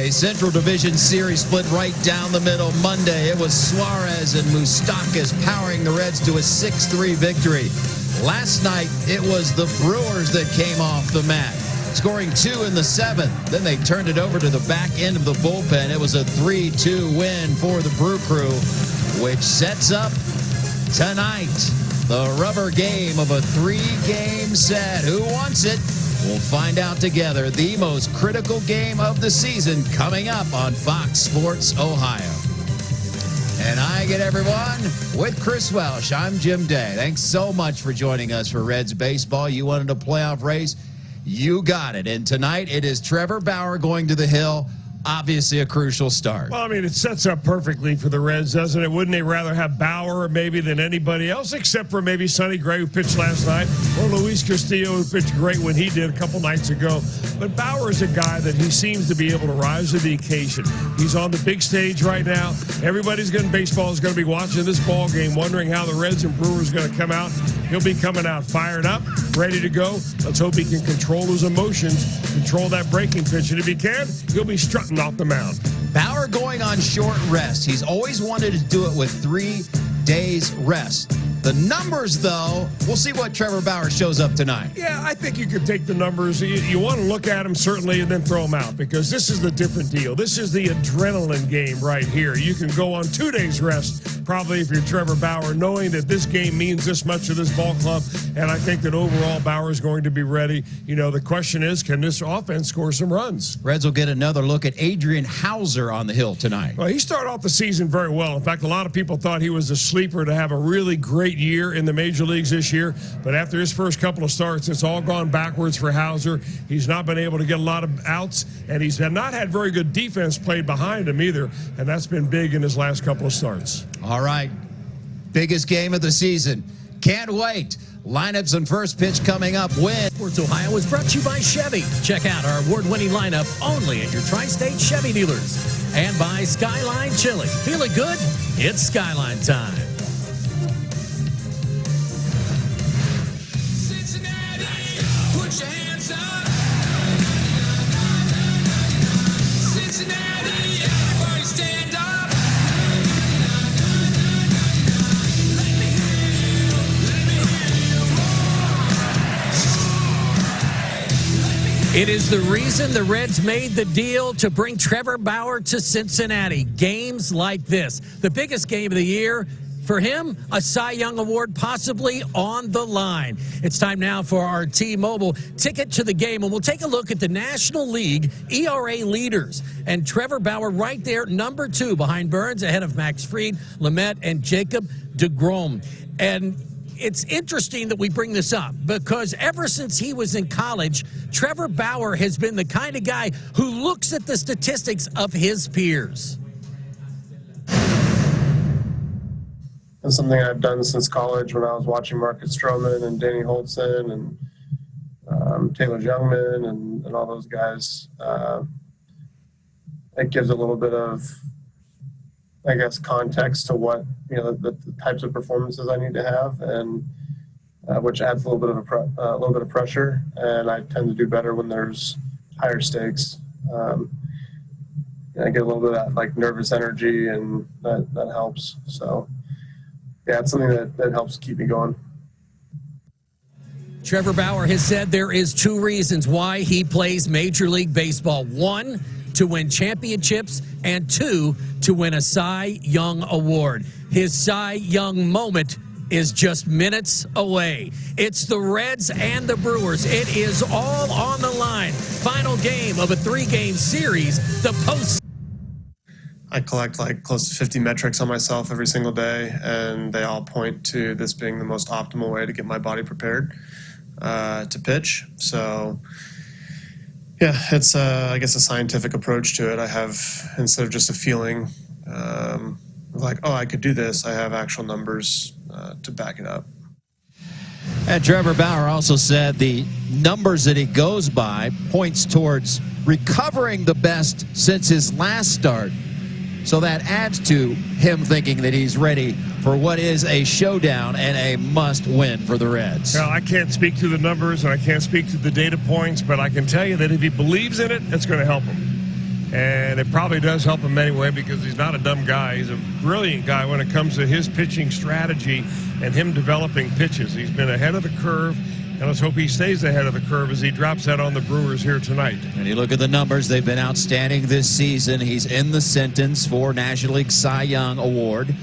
A Central Division series split right down the middle Monday. It was Suarez and Moustakas powering the Reds to a 6-3 victory. Last night, it was the Brewers that came off the mat, scoring 2 in the 7th. Then they turned it over to the back end of the bullpen. It was a 3-2 win for the Brew Crew, which sets up tonight the rubber game of a 3-game set. Who wants it? We'll find out together. The most critical game of the season coming up on Fox Sports Ohio. And I get everyone with Chris Welsh. I'm Jim Day. Thanks so much for joining us for Reds baseball. You wanted a playoff race? You got it. And tonight it is Trevor Bauer going to the Hill. Obviously a crucial start. Well, I mean, it sets up perfectly for the Reds, doesn't it? Wouldn't they rather have Bauer maybe than anybody else, except for maybe Sonny Gray, who pitched last night, or Luis Castillo, who pitched great when he did a couple nights ago. But Bauer is a guy that he seems to be able to rise to the occasion. He's on the big stage right now. Everybody's going baseball is going to be watching this ball game, wondering how the Reds and Brewers are going to come out. He'll be coming out fired up, ready to go. Let's hope he can control his emotions, control that breaking pitch, and if he can, he'll be strutting off the mound. Bauer going on short rest. He's always wanted to do it with 3 days rest. The numbers, though, we'll see what Trevor Bauer shows up tonight. Yeah, I think you could take the numbers. You want to look at them, certainly, and then throw them out, because this is the different deal. This is the adrenaline game right here. You can go on 2 days rest, probably, if you're Trevor Bauer, knowing that this game means this much to this ball club, and I think that overall Bauer is going to be ready. You know, the question is, can this offense score some runs? Reds will get another look at Adrian Hauser on the Hill tonight. Well, he started off the season very well. In fact, a lot of people thought he was a sleeper to have a really great year in the major leagues this year, but after his first couple of starts, it's all gone backwards for Hauser. He's not been able to get a lot of outs, and he's not had very good defense played behind him either, and that's been big in his last couple of starts. All right, biggest game of the season. Can't wait. Lineups and first pitch coming up when Sports Ohio is brought to you by Chevy. Check out our award-winning lineup only at your tri-state Chevy dealers. And by Skyline Chili. Feeling good? It's Skyline time. It is the reason the Reds made the deal to bring Trevor Bauer to Cincinnati. Games like this, the biggest game of the year. For him, a Cy Young Award possibly on the line. It's time now for our T-Mobile ticket to the game, and we'll take a look at the National League ERA leaders. And Trevor Bauer right there, number 2 behind Burns, ahead of Max Fried, Lamet, and Jacob deGrom. And it's interesting that we bring this up because ever since he was in college, Trevor Bauer has been the kind of guy who looks at the statistics of his peers. It's something I've done since college when I was watching Marcus Stroman and Danny Holtzen and Taylor Youngman and all those guys. It gives a little bit of, I guess, context to what, you know, the types of performances I need to have, and which adds a little bit of pressure. And I tend to do better when there's higher stakes. I get a little bit of that like nervous energy, and that helps. So yeah, it's something that helps keep me going. Trevor Bauer has said there is 2 reasons why he plays Major League Baseball. 1, to win championships, and 2, to win a Cy Young Award. His Cy Young moment is just minutes away. It's the Reds and the Brewers. It is all on the line. Final game of a 3-game series, the post. I collect like close to 50 metrics on myself every single day, and they all point to this being the most optimal way to get my body prepared to pitch. So yeah, it's I guess a scientific approach to it. I have, instead of just a feeling like, oh, I could do this, I have actual numbers to back it up. And Trevor Bauer also said the numbers that he goes by points towards recovering the best since his last start. So that adds to him thinking that he's ready for what is a showdown and a must-win for the Reds. Now, I can't speak to the numbers and I can't speak to the data points, but I can tell you that if he believes in it, it's going to help him. And it probably does help him anyway because he's not a dumb guy. He's a brilliant guy when it comes to his pitching strategy and him developing pitches. He's been ahead of the curve, and let's hope he stays ahead of the curve as he drops that on the Brewers here tonight. And you look at the numbers, they've been outstanding this season. He's in the sentence for National League Cy Young Award.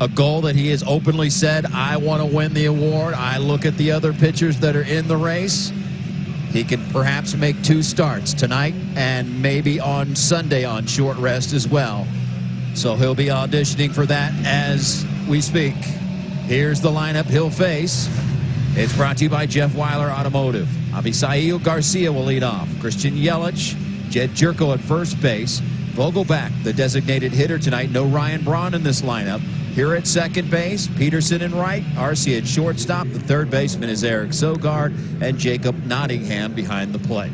A goal that he has openly said, I want to win the award. I look at the other pitchers that are in the race. He can perhaps make 2 starts tonight and maybe on Sunday on short rest as well. So he'll be auditioning for that as we speak. Here's the lineup he'll face. It's brought to you by Jeff Weiler Automotive. Avisail Garcia will lead off. Christian Yelich, Jed Jerko at first base. Vogelbach, the designated hitter tonight. No Ryan Braun in this lineup. Here at second base, Peterson in right, Arcia at shortstop. The third baseman is Eric Sogard, and Jacob Nottingham behind the plate.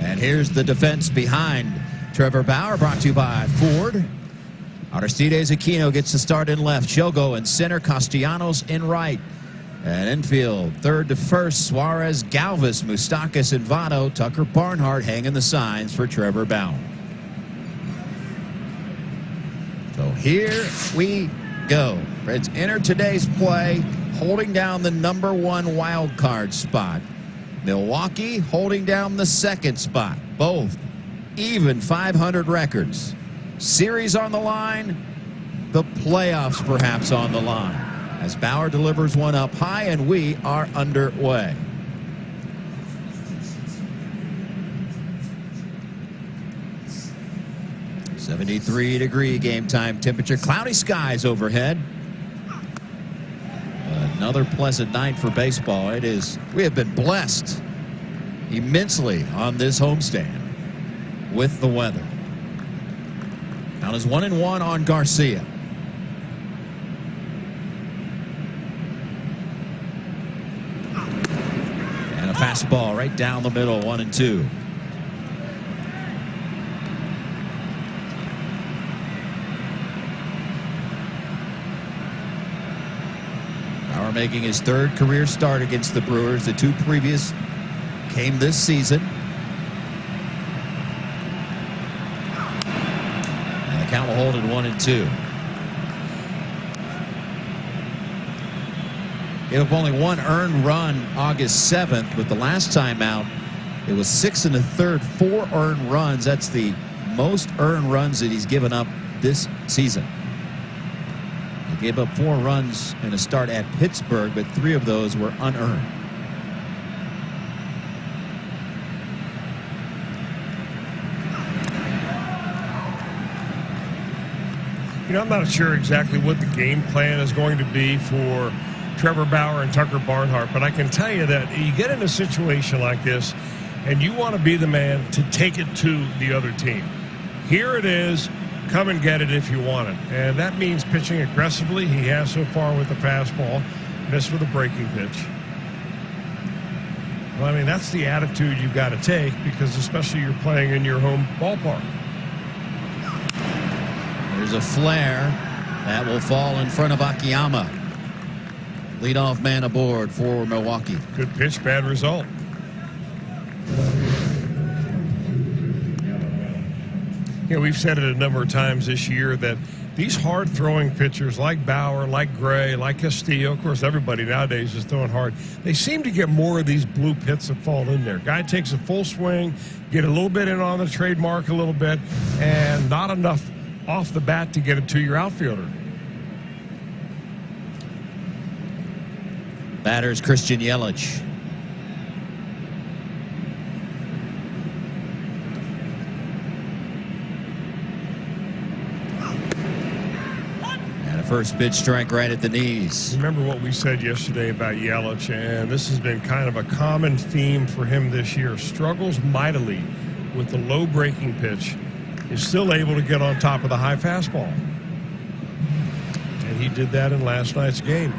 And here's the defense behind Trevor Bauer, brought to you by Ford. Aristides Aquino gets the start in left. Shogo in center, Castellanos in right. And infield, third to first, Suarez, Galvis, Moustakas, and Votto. Tucker Barnhart hanging the signs for Trevor Bauer. So here we go. Reds enter today's play holding down the #1 wild card spot. Milwaukee holding down the 2nd spot. Both even 500 records. Series on the line, the playoffs perhaps on the line. As Bauer delivers one up high and we are underway. '73-degree game time temperature. Cloudy skies overhead. Another pleasant night for baseball. It is. We have been blessed immensely on this homestand with the weather. Count is 1-1 on Garcia. And a fastball right down the middle, 1-2. Bauer making his 3rd career start against the Brewers. The 2 previous came this season. And the count will hold at 1-2. Gave up only 1 earned run August 7th, but the last time out, it was 6 1/3, 4 earned runs. That's the most earned runs that he's given up this season. He gave up 4 runs in a start at Pittsburgh, but 3 of those were unearned. You know, I'm not sure exactly what the game plan is going to be for Trevor Bauer and Tucker Barnhart, but I can tell you that you get in a situation like this and you want to be the man to take it to the other team. Here it is. Come and get it if you want it. And that means pitching aggressively. He has so far with the fastball. Missed with a breaking pitch. Well, I mean, that's the attitude you've got to take because especially you're playing in your home ballpark. There's a flare that will fall in front of Akiyama. Leadoff man aboard for Milwaukee. Good pitch, bad result. You know, we've said it a number of times this year that these hard-throwing pitchers like Bauer, like Gray, like Castillo, of course, everybody nowadays is throwing hard. They seem to get more of these blue pits that fall in there. Guy takes a full swing, get a little bit in on the trademark a little bit, and not enough off the bat to get it to your outfielder. Batter's Christian Yelich. First pitch strike right at the knees. Remember what we said yesterday about Yelich, and this has been kind of a common theme for him this year. Struggles mightily with the low breaking pitch. Is still able to get on top of the high fastball. And he did that in last night's game.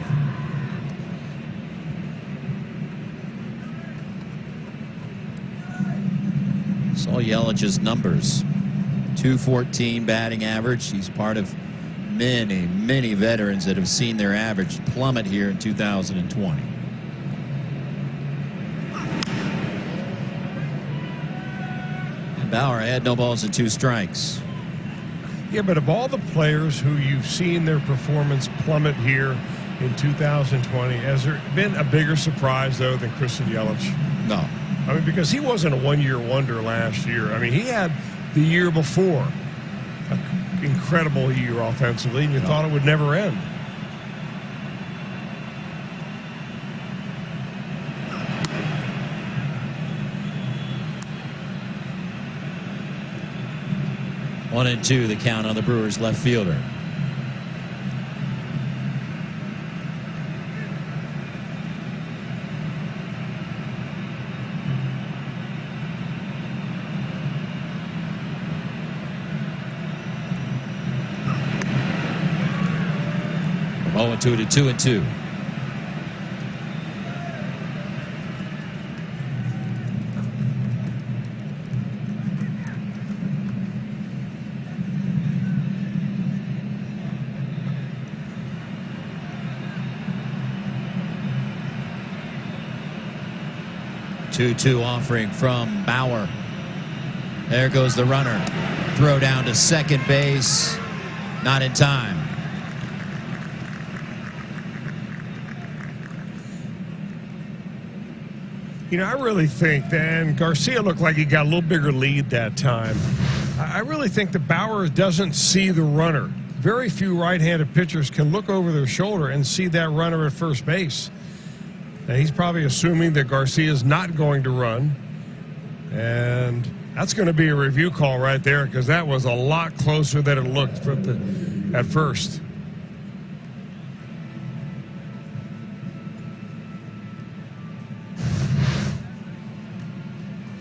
Saw Yelich's numbers. .214 batting average. He's part of many veterans that have seen their average plummet here in 2020. Bauer had no balls and 2 strikes. Yeah, but of all the players who you've seen their performance plummet here in 2020, has there been a bigger surprise, though, than Christian Yelich? No. I mean, because he wasn't a one-year wonder last year. I mean, he had the year before an incredible year offensively, and you thought it would never end. One and 2, the count on the Brewers left fielder. From 0-2 to 2-2. Two offering from Bauer. There goes the runner. Throw down to second base. Not in time. You know, I really think that Garcia looked like he got a little bigger lead that time. I really think that Bauer doesn't see the runner. Very few right-handed pitchers can look over their shoulder and see that runner at first base. And he's probably assuming that Garcia is not going to run. And that's going to be a review call right there, because that was a lot closer than it looked at first.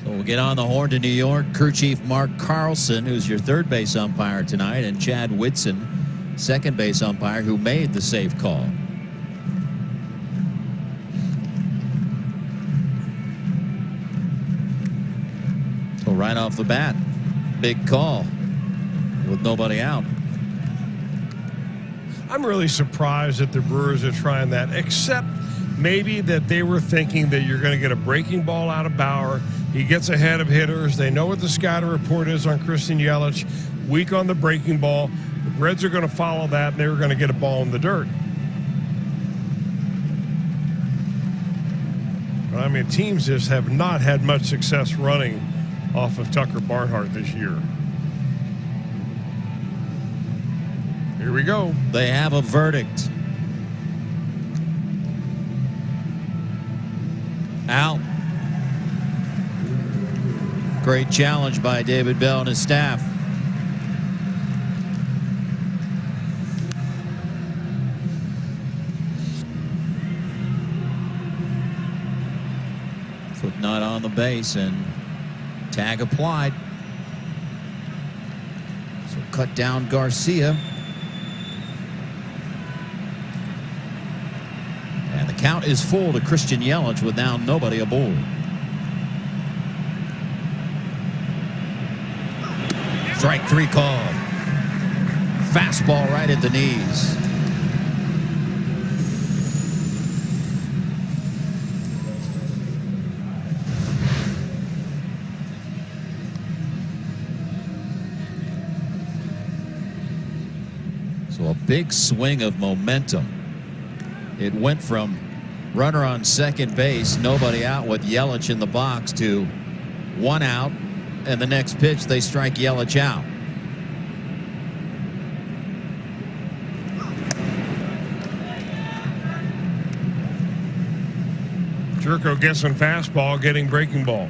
So we'll get on the horn to New York. Crew Chief Mark Carlson, who's your third base umpire tonight, and Chad Whitson, second base umpire, who made the safe call. Right off the bat, big call with nobody out. I'm really surprised that the Brewers are trying that, except maybe that they were thinking that you're going to get a breaking ball out of Bauer. He gets ahead of hitters. They know what the scouting report is on Christian Yelich. Weak on the breaking ball. The Reds are going to follow that, and they were going to get a ball in the dirt. But I mean, teams just have not had much success running off of Tucker Barnhart this year. Here we go. They have a verdict. Out. Great challenge by David Bell and his staff. Foot not on the base, and tag applied. So cut down Garcia. And the count is full to Christian Yelich with now nobody aboard. Strike 3 call. Fastball right at the knees. So a big swing of momentum. It went from runner on second base, nobody out with Yelich in the box, to 1 out, and the next pitch they strike Yelich out. Jerko guessing fastball, getting breaking ball.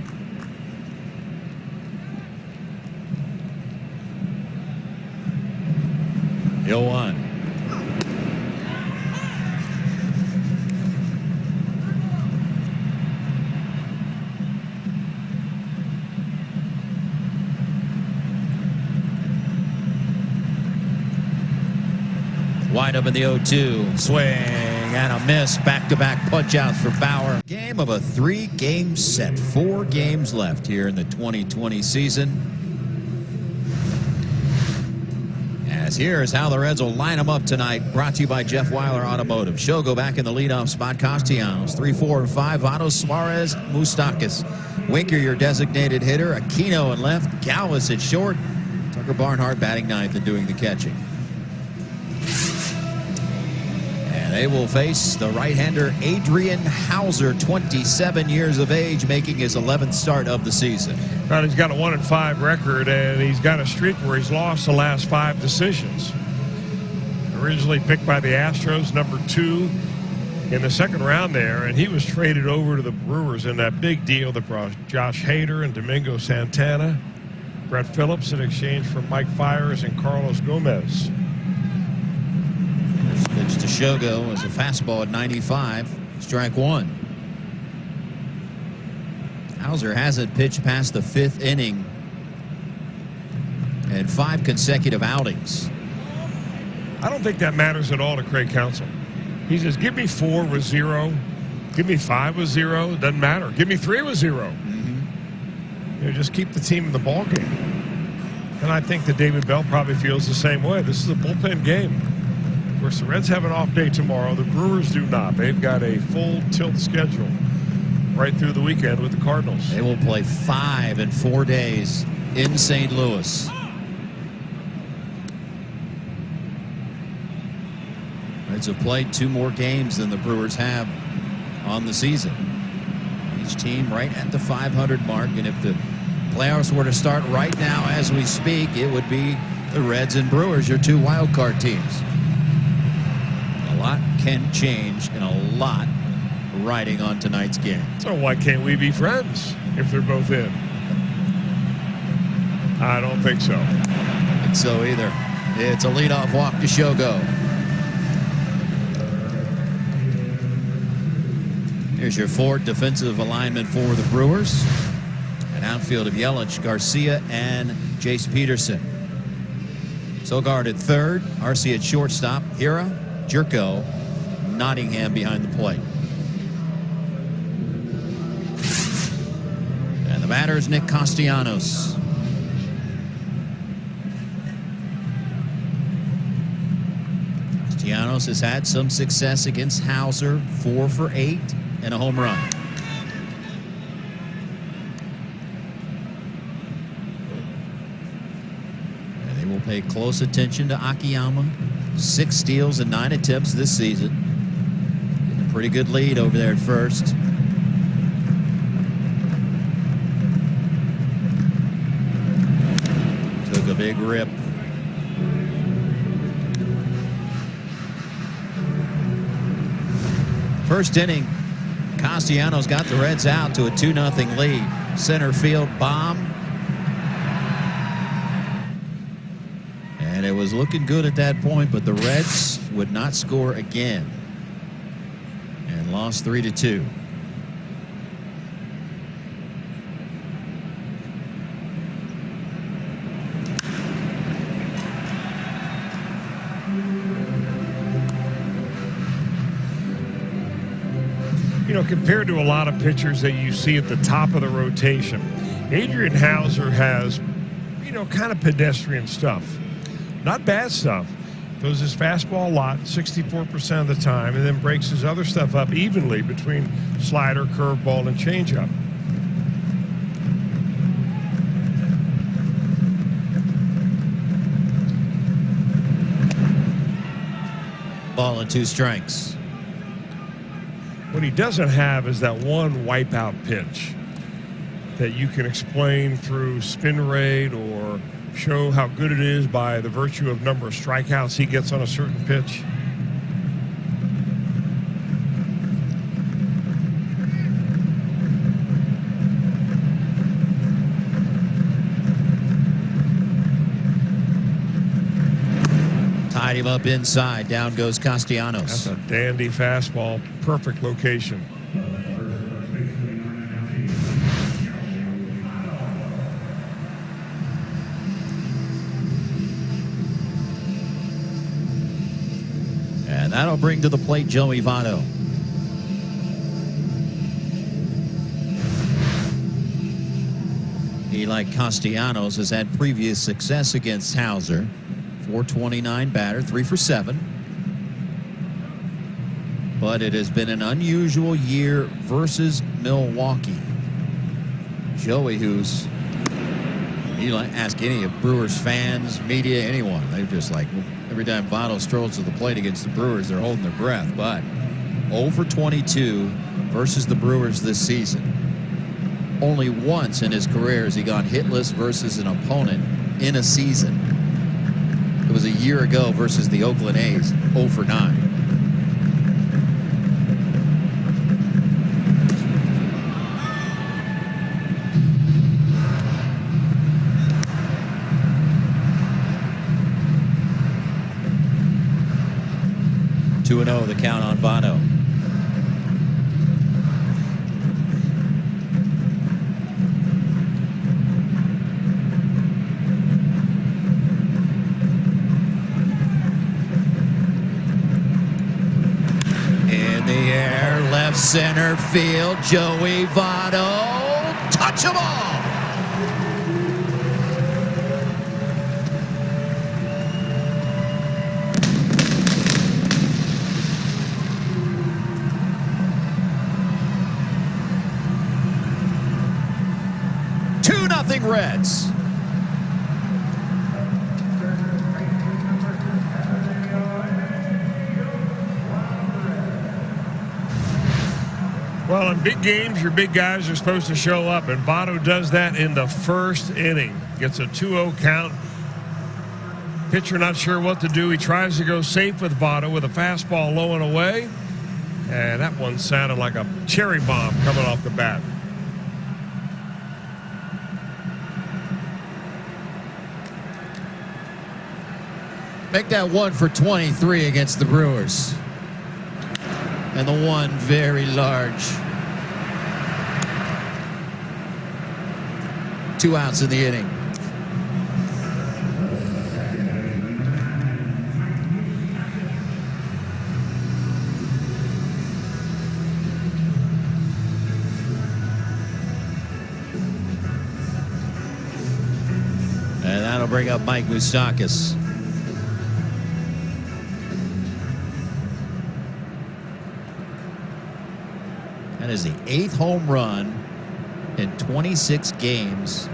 Yo one. Wide up in the 0-2. Swing and a miss. Back-to-back punch-outs for Bauer. Game of a 3-game set. 4 games left here in the 2020 season. As here's how the Reds will line them up tonight. Brought to you by Jeff Weiler Automotive. Shogo back in the leadoff spot. Castellanos. 3, 4, and 5. Otto, Suarez, Moustakas. Winker, your designated hitter. Aquino in left. Galvis at short. Tucker Barnhart batting ninth and doing the catching. And they will face the right-hander Adrian Hauser, 27 years of age, making his 11th start of the season. Well, he's got a 1-5 record, and he's got a streak where he's lost the last 5 decisions. Originally picked by the Astros, number 2 in the second round there, and he was traded over to the Brewers in that big deal that brought Josh Hader and Domingo Santana, Brett Phillips in exchange for Mike Fiers and Carlos Gomez. First pitch to Shogo was a fastball at 95, strike 1. Hauser hasn't pitched past the 5th inning in 5 consecutive outings. I don't think that matters at all to Craig Counsell. He says, give me 4 with 0. Give me 5 with 0. It doesn't matter. Give me 3 with 0. You know, just keep the team in the ball game. And I think that David Bell probably feels the same way. This is a bullpen game. Of course, the Reds have an off day tomorrow. The Brewers do not. They've got a full tilt schedule right through the weekend with the Cardinals. They will play 5 in 4 days in St. Louis. Reds have played 2 more games than the Brewers have on the season. Each team right at the 500 mark, and if the playoffs were to start right now as we speak, it would be the Reds and Brewers, your 2 wild card teams. A lot can change and a lot riding on tonight's game. So why can't we be friends if they're both in? I don't think so. I don't think so either. It's a leadoff walk to Shogo. Here's your 4th defensive alignment for the Brewers. An outfield of Yelich, Garcia, and Jace Peterson. Sogard at 3rd, Arce at shortstop, Hira, Jerko, Nottingham behind the plate. And the batter is Nick Castellanos. Castellanos has had some success against Hauser, 4 for 8 and a home run. And they will pay close attention to Akiyama. 6 steals and 9 attempts this season. Getting a pretty good lead over there at first. Took a big rip. First inning, Castellanos got the Reds out to a 2-0 lead. Center field bomb. And it was looking good at that point, but the Reds would not score again and lost 3-2. You know, compared to a lot of pitchers that you see at the top of the rotation, Adrian Hauser has, you know, kind of pedestrian stuff. Not bad stuff. Throws his fastball a lot, 64% of the time, and then breaks his other stuff up evenly between slider, curveball, and changeup. Ball and 2 strikes. What he doesn't have is that one wipeout pitch that you can explain through spin rate or show how good it is by the virtue of number of strikeouts he gets on a certain pitch. Tied him up inside. Down goes Castellanos. That's a dandy fastball. Perfect location. And that'll bring to the plate Joey Votto. He, like Castellanos, has had previous success against Hauser. 429 batter, 3 for 7. But it has been an unusual year versus Milwaukee. Joey, who's, you ask any of Brewers fans, media, anyone, they're just like, every time Votto strolls to the plate against the Brewers, they're holding their breath. But 0 for 22 versus the Brewers this season. Only once in his career has he gone hitless versus an opponent in a season. It was a year ago versus the Oakland A's, 0 for 9. Two 2-0 the count on Votto. Center field, Joey Votto, touch 'em all. Two nothing Reds. Well, in big games, your big guys are supposed to show up, and Votto does that in the first inning. Gets a 2-0 count. Pitcher not sure what to do. He tries to go safe with Votto with a fastball low and away, and that one sounded like a cherry bomb coming off the bat. Make that 1 for 23 against the Brewers. And the one very large. 2 outs in the inning. And that'll bring up Mike Moustakas. That is the 8th home run in 26 games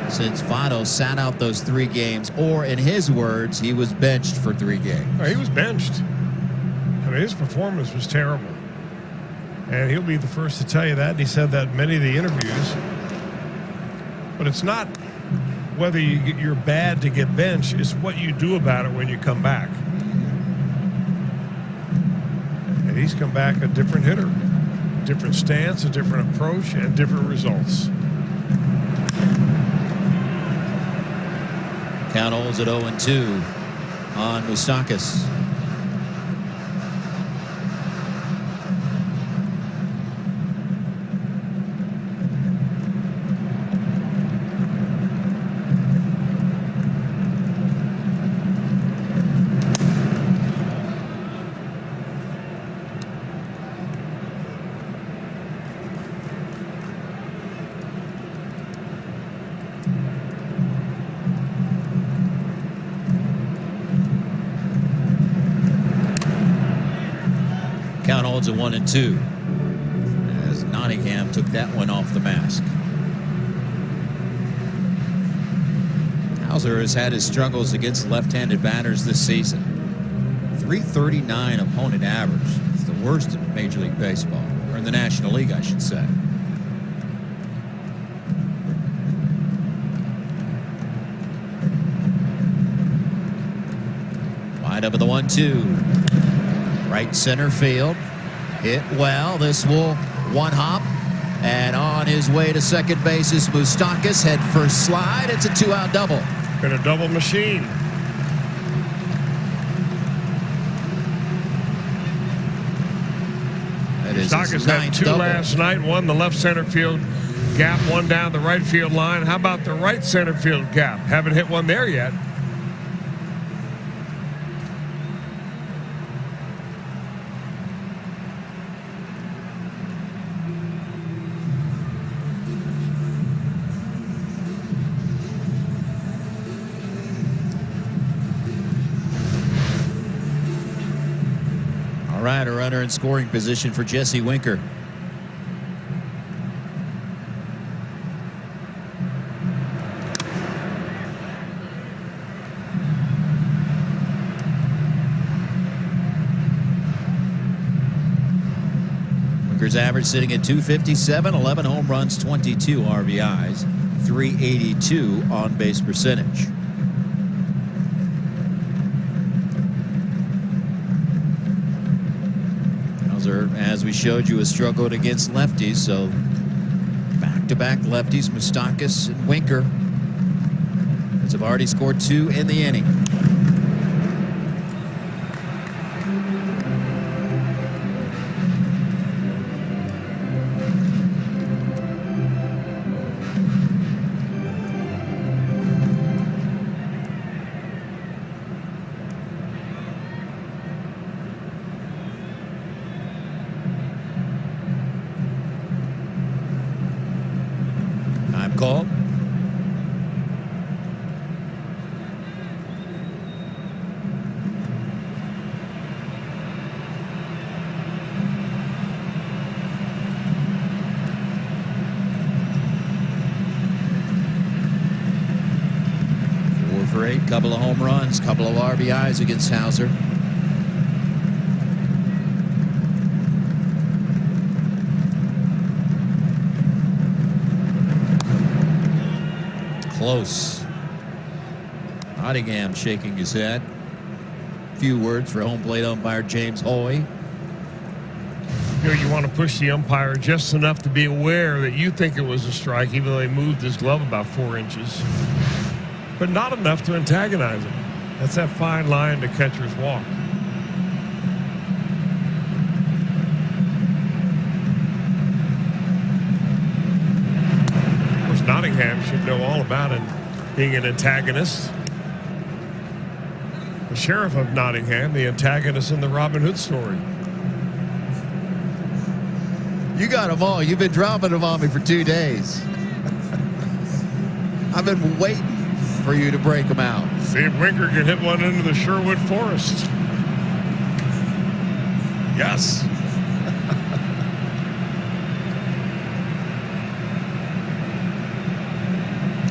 since Votto sat out those 3 games, or in his words, he was benched for 3 games. Oh, he was benched. I mean, his performance was terrible. And he'll be the first to tell you that, and he said that in many of the interviews. But it's not whether you're bad to get benched, it's what you do about it when you come back. And he's come back a different hitter. Different stance, a different approach, and different results. Count holds at 0-2 on Moustakas. Count holds at 1-2 as Nottingham took that one off the mask. Hauser has had his struggles against left-handed batters this season. .339 opponent average. It's the worst in Major League Baseball, or in the National League, I should say. Wide up in the 1-2. Right center field. Hit well. This will one hop. And on his way to second base is Moustakas. Head first slide. It's a 2-out double. Been a double machine. Moustakas had 2 last night. One the left center field gap, one down the right field line. How about the right center field gap? Haven't hit one there yet. All right, a runner in scoring position for Jesse Winker. Brewers average sitting at 257, 11 home runs, 22 RBIs, 382 on-base percentage. Hauser, as we showed you, has struggled against lefties, so back-to-back lefties, Moustakas and Winker, have already scored 2 in the inning. Time call. Couple of home runs, couple of RBIs against Hauser. Close. Nottingham shaking his head. Few words for home plate umpire James Hoy. You want to push the umpire just enough to be aware that you think it was a strike, even though he moved his glove about 4 inches. But not enough to antagonize him. That's that fine line to catcher's walk. Of course, Nottingham should know all about it being an antagonist. The sheriff of Nottingham, the antagonist in the Robin Hood story. You got them all. You've been dropping them on me for 2 days. I've been waiting for you to break them out. See if Winker can hit one into the Sherwood Forest. Yes.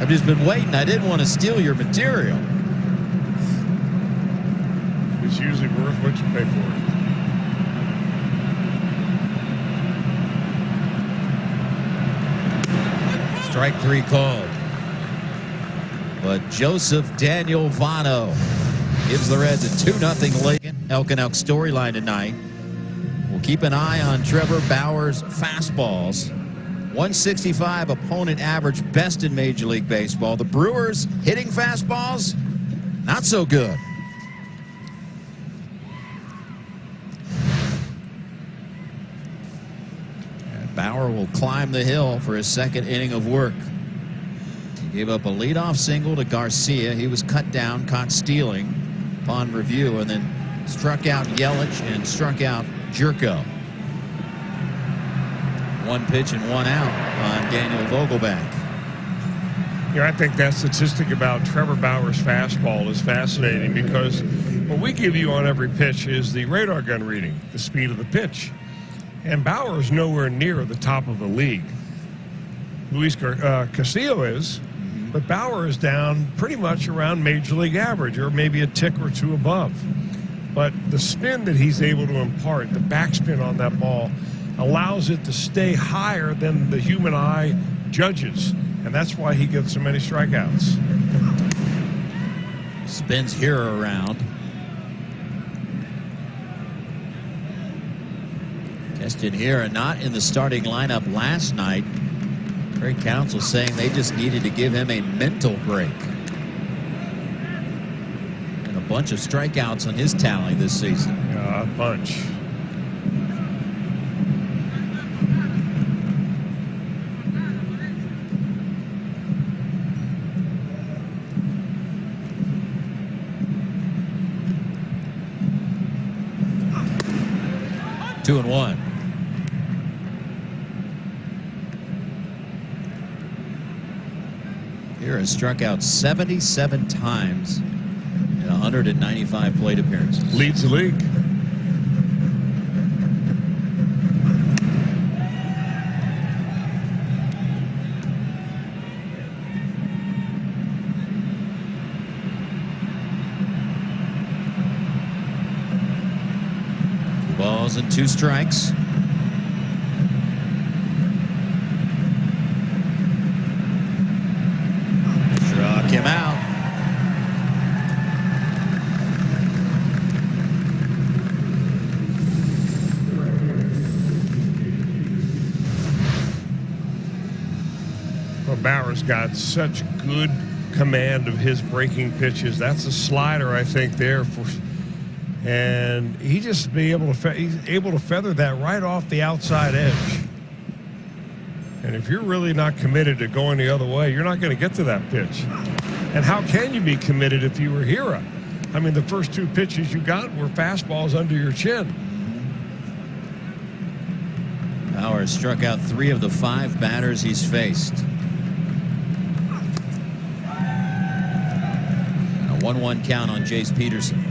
I've just been waiting. I didn't want to steal your material. It's usually worth what you pay for it. Strike 3 called. But Joseph Daniel Vano gives the Reds a 2-0 lead. Elk and Elk storyline tonight. We'll keep an eye on Trevor Bauer's fastballs. 165 opponent average, best in Major League Baseball. The Brewers hitting fastballs, not so good. And Bauer will climb the hill for his second inning of work. Gave up a leadoff single to Garcia. He was cut down, caught stealing upon review, and then struck out Yelich and struck out Jerko. 1 pitch and 1 out on Daniel Vogelback. Yeah, I think that statistic about Trevor Bauer's fastball is fascinating because what we give you on every pitch is the radar gun reading, the speed of the pitch. And Bauer is nowhere near the top of the league. Luis Castillo is. But Bauer is down pretty much around Major League average, or maybe a tick or 2 above. But the spin that he's able to impart, the backspin on that ball, allows it to stay higher than the human eye judges. And that's why he gets so many strikeouts. Spins here around. Keston here, not in the starting lineup last night. Craig Counsell saying they just needed to give him a mental break. And a bunch of strikeouts on his tally this season. Yeah, a bunch. Two and one. Here has struck out 77 times in 195 plate appearances. Leads the league. Balls and 2 strikes. Bauer's got such good command of his breaking pitches. That's a slider, I think, there for, and he's able to feather that right off the outside edge. And if you're really not committed to going the other way, you're not going to get to that pitch. And how can you be committed if you were Hira? I mean, the first two pitches you got were fastballs under your chin. Bauer struck out 3 of the 5 batters he's faced. A 1-1 count on Jace Peterson.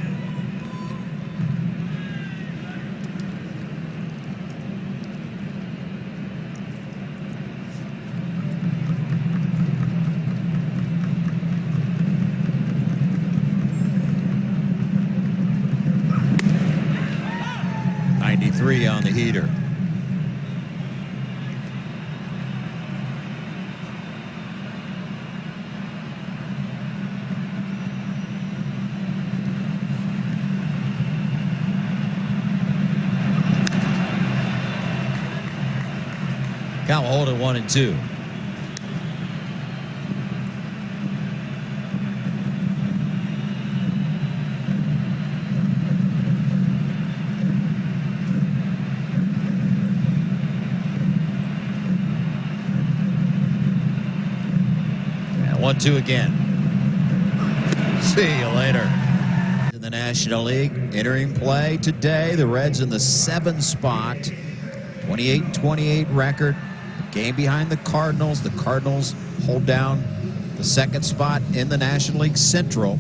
On the heater. Count will hold at 1-2. And 1-2 again. See you later. In the National League, entering play today, the Reds in the 7 spot, 28-28 record. Game behind the Cardinals. The Cardinals hold down the 2nd spot in the National League Central.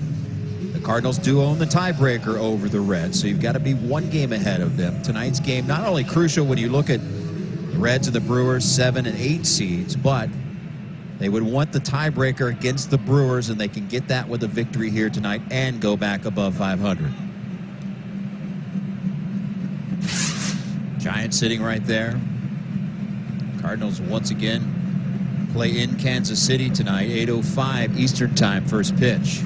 The Cardinals do own the tiebreaker over the Reds, so you've got to be 1 game ahead of them. Tonight's game not only crucial when you look at the Reds and the Brewers 7 and 8 seeds, but they would want the tiebreaker against the Brewers, and they can get that with a victory here tonight and go back above 500. Giants sitting right there. Cardinals once again play in Kansas City tonight, 8:05 Eastern Time, first pitch.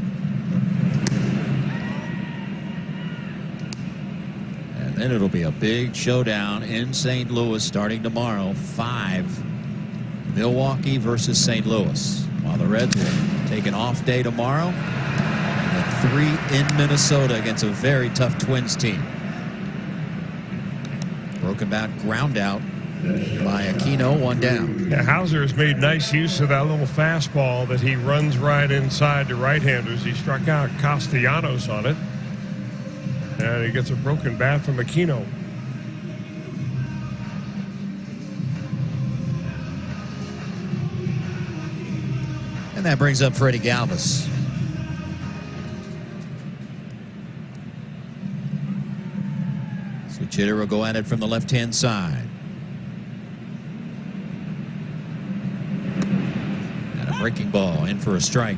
And then it'll be a big showdown in St. Louis starting tomorrow, 5 Milwaukee versus St. Louis. While the Reds will take an off day tomorrow, and 3 in Minnesota against a very tough Twins team. Broken bat, ground out by Aquino, 1 down. Yeah, Hauser has made nice use of that little fastball that he runs right inside to right-handers. He struck out Castellanos on it, and he gets a broken bat from Aquino. And that brings up Freddie Galvis. Switch hitter will go at it from the left-hand side. And a breaking ball in for a strike.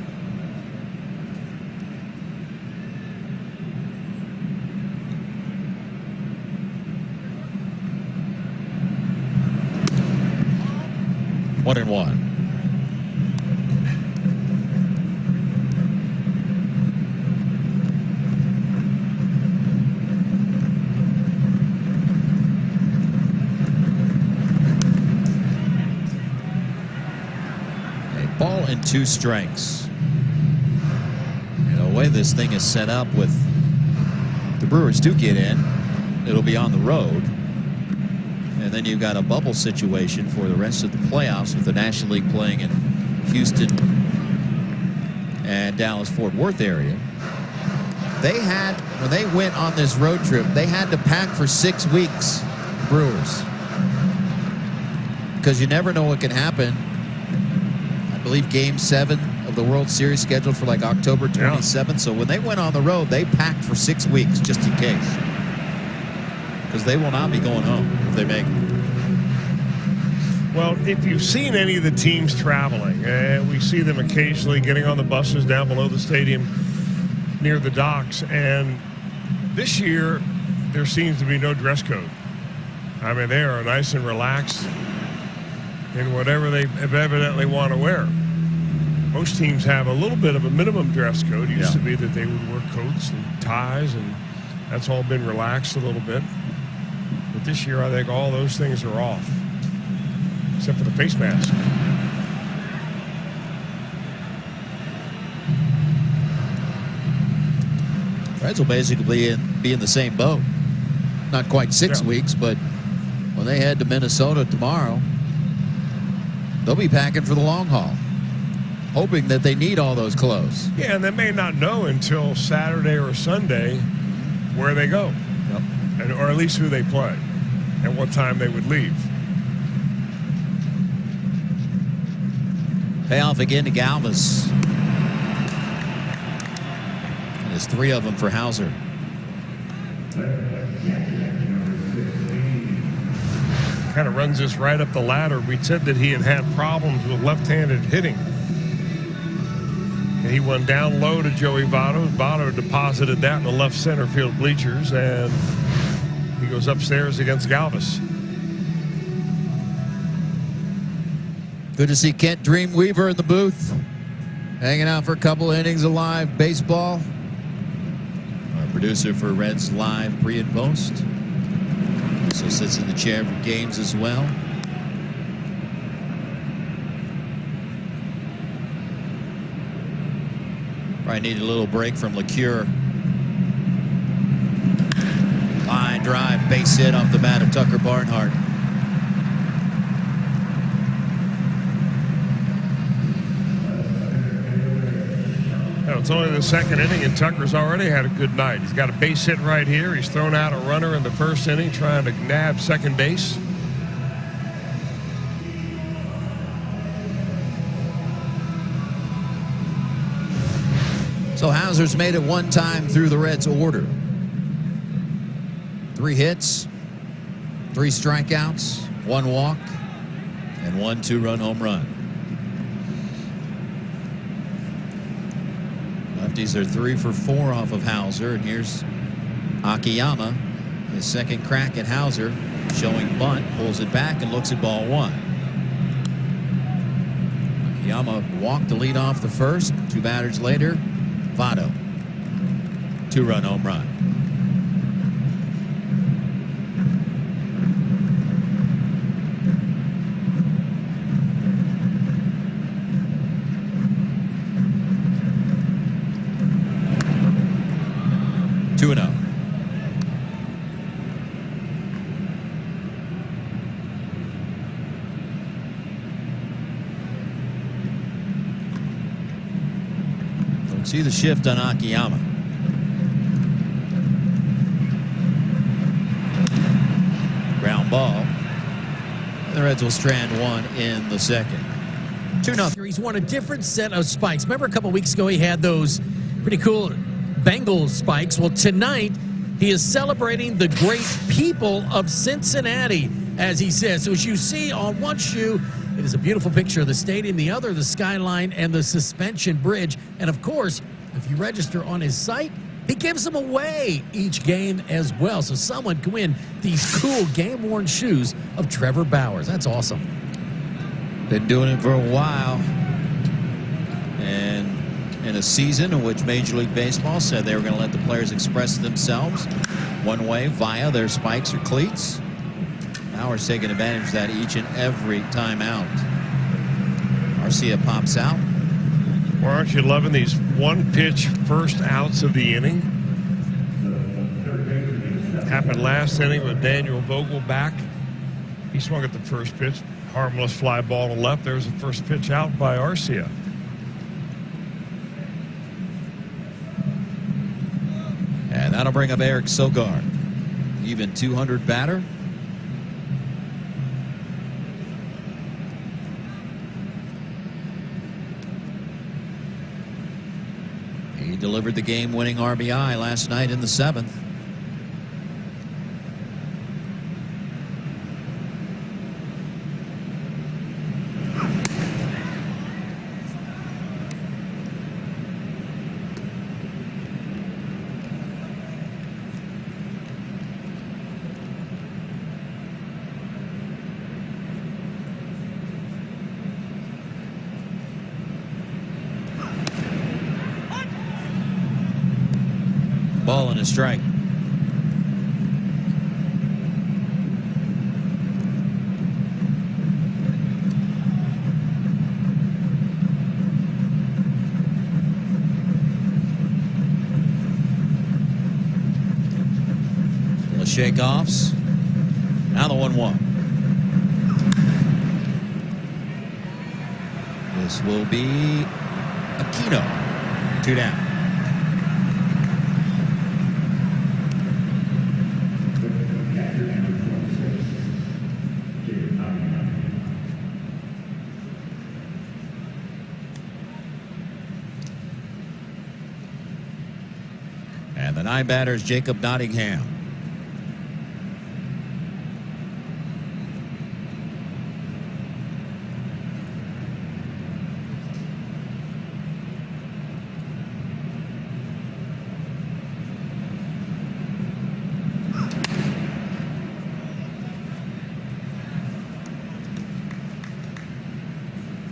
One and one. Ball and 2 strikes. And the way this thing is set up, with the Brewers do get in, it'll be on the road. And then you've got a bubble situation for the rest of the playoffs, with the National League playing in Houston and Dallas-Fort Worth area. They had, when they went on this road trip, they had to pack for 6 weeks, Brewers. Because you never know what can happen. I believe Game 7 of the World Series scheduled for like October 27th. Yeah. So when they went on the road, they packed for 6 weeks just in case. Because they will not be going home if they make it. Well, if you've seen any of the teams traveling, we see them occasionally getting on the buses down below the stadium near the docks. And this year, there seems to be no dress code. I mean, they are nice and relaxed in whatever they evidently want to wear. Most teams have a little bit of a minimum dress code. It used to be that they would wear coats and ties, and that's all been relaxed a little bit. But this year, I think all those things are off, except for the face mask. Reds will basically be in the same boat. Not quite 6 Yeah. weeks, but when they head to Minnesota tomorrow, they'll be packing for the long haul, hoping that they need all those clothes. Yeah, and they may not know until Saturday or Sunday where they go, Yep. or at least who they play and what time they would leave. Payoff again to Galvis. And there's 3 of them for Hauser. Kind of runs this right up the ladder. We said that he had problems with left-handed hitting. And he went down low to Joey Votto. Votto deposited that in the left center field bleachers, and he goes upstairs against Galvis. Good to see Kent Dreamweaver in the booth, hanging out for a couple innings of live baseball. Our producer for Reds Live pre and post. Also sits in the chair for games as well. Probably need a little break from LeCure. Line drive, base hit off the bat of Tucker Barnhart. Now, it's only the second inning, and Tucker's already had a good night. He's got a base hit right here. He's thrown out a runner in the first inning trying to nab second base. So Hauser's made it one time through the Reds' order. 3 hits, 3 strikeouts, 1 walk, and 1 2-run home run. Lefties are 3 for 4 off of Hauser, and here's Akiyama, his second crack at Hauser, showing bunt, pulls it back and looks at ball 1. Akiyama walked to lead off the first. 2 batters later, Votto, 2-run home run. Two and 0. Don't see the shift on Akiyama. Ground ball. And the Reds will strand 1 in the second. 2-0. He's won a different set of spikes. Remember a couple weeks ago he had those pretty cool Bengal spikes. Well, tonight he is celebrating the great people of Cincinnati, as he says. So as you see on one shoe, it is a beautiful picture of the stadium, the other, the skyline and the suspension bridge. And of course, if you register on his site, he gives them away each game as well. So someone can win these cool game-worn shoes of Trevor Bauer. That's awesome. Been doing it for a while. And in a season in which Major League Baseball said they were going to let the players express themselves one way via their spikes or cleats, Bauer's taking advantage of that each and every time out. Garcia pops out. Well, aren't you loving these one-pitch first outs of the inning? Happened last inning with Daniel Vogel back. He swung at the first pitch. Harmless fly ball to left. There's the first pitch out by Arcia. And that'll bring up Eric Sogard. Even 200 batter. He delivered the game-winning RBI last night in the 7th. Ball and a strike. shake-offs. Now the 1-1. This will be Aquino. 2 down. And the 9 batters, Jacob Nottingham.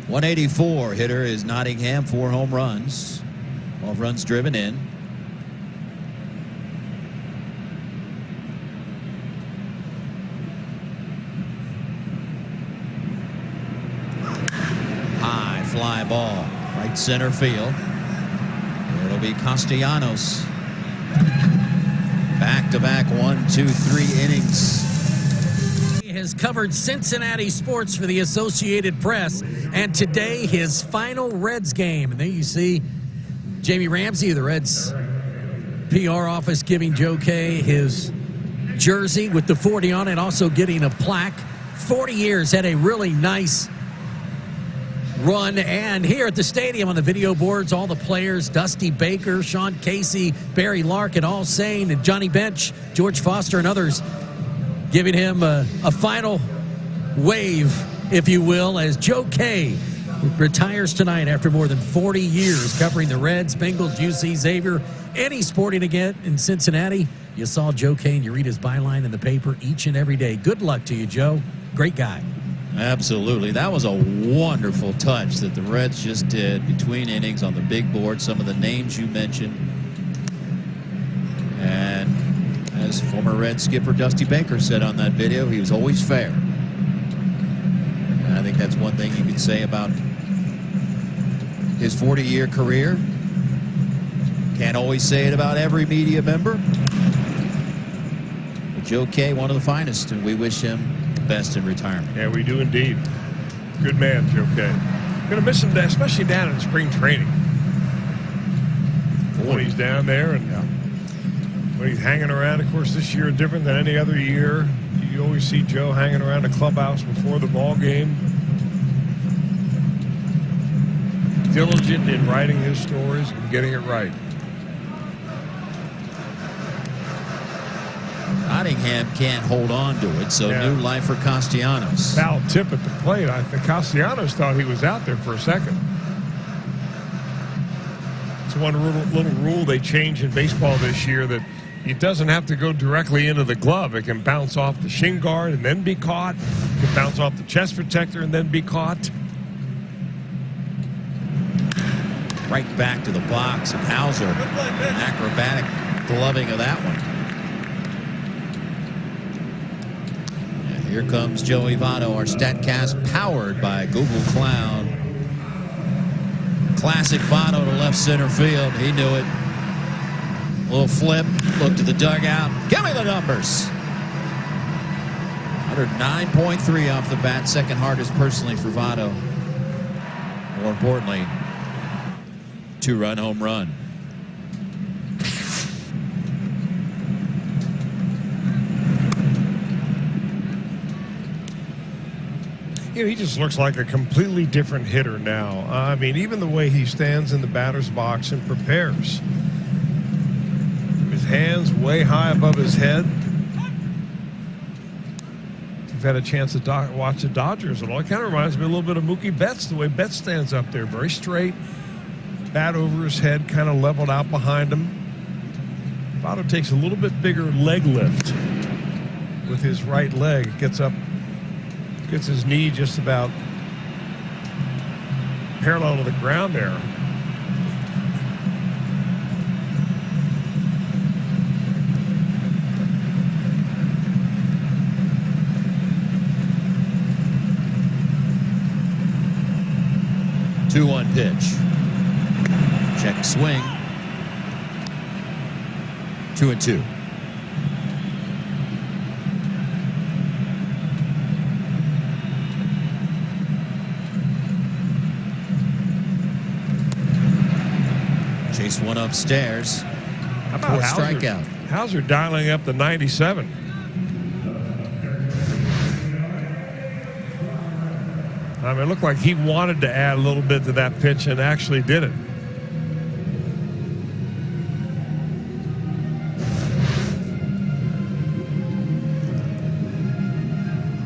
.184 hitter is Nottingham, 4 home runs, 12 runs driven in. High fly ball, right center field. It'll be Castellanos. Back-to-back 1, 2, 3 innings. Has covered Cincinnati sports for the Associated Press, and today his final Reds game. And there you see Jamie Ramsey of the Reds PR office giving Joe Kay his jersey with the 40 on it, also getting a plaque. 40 years, had a really nice run. And here at the stadium on the video boards, all the players, Dusty Baker, Sean Casey, Barry Larkin, all saying, and Johnny Bench, George Foster, and others giving him a final wave, if you will, as Joe Kay retires tonight after more than 40 years covering the Reds, Bengals, UC, Xavier, any sporting event in Cincinnati. You saw Joe Kay and you read his byline in the paper each and every day. Good luck to you, Joe. Great guy. Absolutely. That was a wonderful touch that the Reds just did between innings on the big board. Some of the names you mentioned. And as former Red skipper Dusty Baker said on that video, he was always fair. And I think that's one thing you can say about his 40-year career. Can't always say it about every media member. But Joe Kay, one of the finest, and we wish him the best in retirement. Yeah, we do indeed. Good man, Joe Kay. Going to miss him, especially down in spring training. When he's down there and when he's hanging around. Of course, this year different than any other year. You always see Joe hanging around the clubhouse before the ball game. Diligent in writing his stories and getting it right. Nottingham can't hold on to it, so new life for Castellanos. Foul tip at the plate. I think Castellanos thought he was out there for a second. It's one little rule they changed in baseball this year, that it doesn't have to go directly into the glove. It can bounce off the shin guard and then be caught. It can bounce off the chest protector and then be caught. Right back to the box, and Hauser, an acrobatic gloving of that one. And here comes Joey Votto, our StatCast powered by Google Cloud. Classic Votto to left center field. He knew it. Little flip, look to the dugout. Give me the numbers. 109.3 off the bat, second hardest personally for Votto. More importantly, 2-run home run. You know, he just looks like a completely different hitter now. I mean, even the way he stands in the batter's box and prepares. His hands way high above his head. If you've had a chance to watch the Dodgers at all, it kind of reminds me a little bit of Mookie Betts, the way Betts stands up there. Very straight, bat over his head, kind of leveled out behind him. Votto takes a little bit bigger leg lift with his right leg. Gets up, gets his knee just about parallel to the ground there. Two-one pitch. Check swing. 2-2. Nice one upstairs. How For about a Hauser? strikeout. Hauser dialing up the 97. I mean, it looked like he wanted to add a little bit to that pitch and actually did it.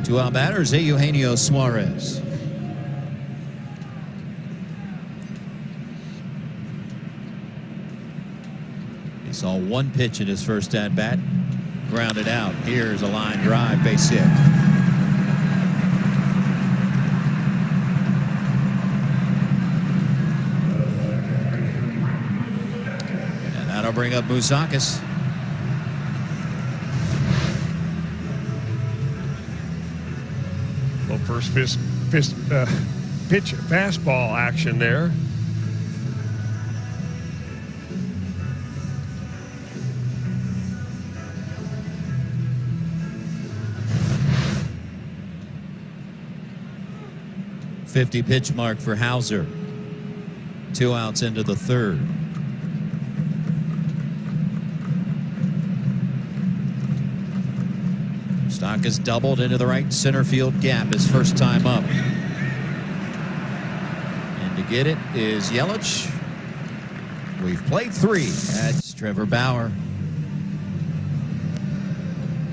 Two out batters, Eugenio Suarez. He saw one pitch in his first at bat, grounded out. Here's a line drive, base hit. And that'll bring up Moustakas. Well, first pitch fastball action there. .50 pitch mark for Hauser. 2 outs into the third. Moustakas doubled into the right center field gap his first time up. And to get it is Yelich. We've played 3. That's Trevor Bauer.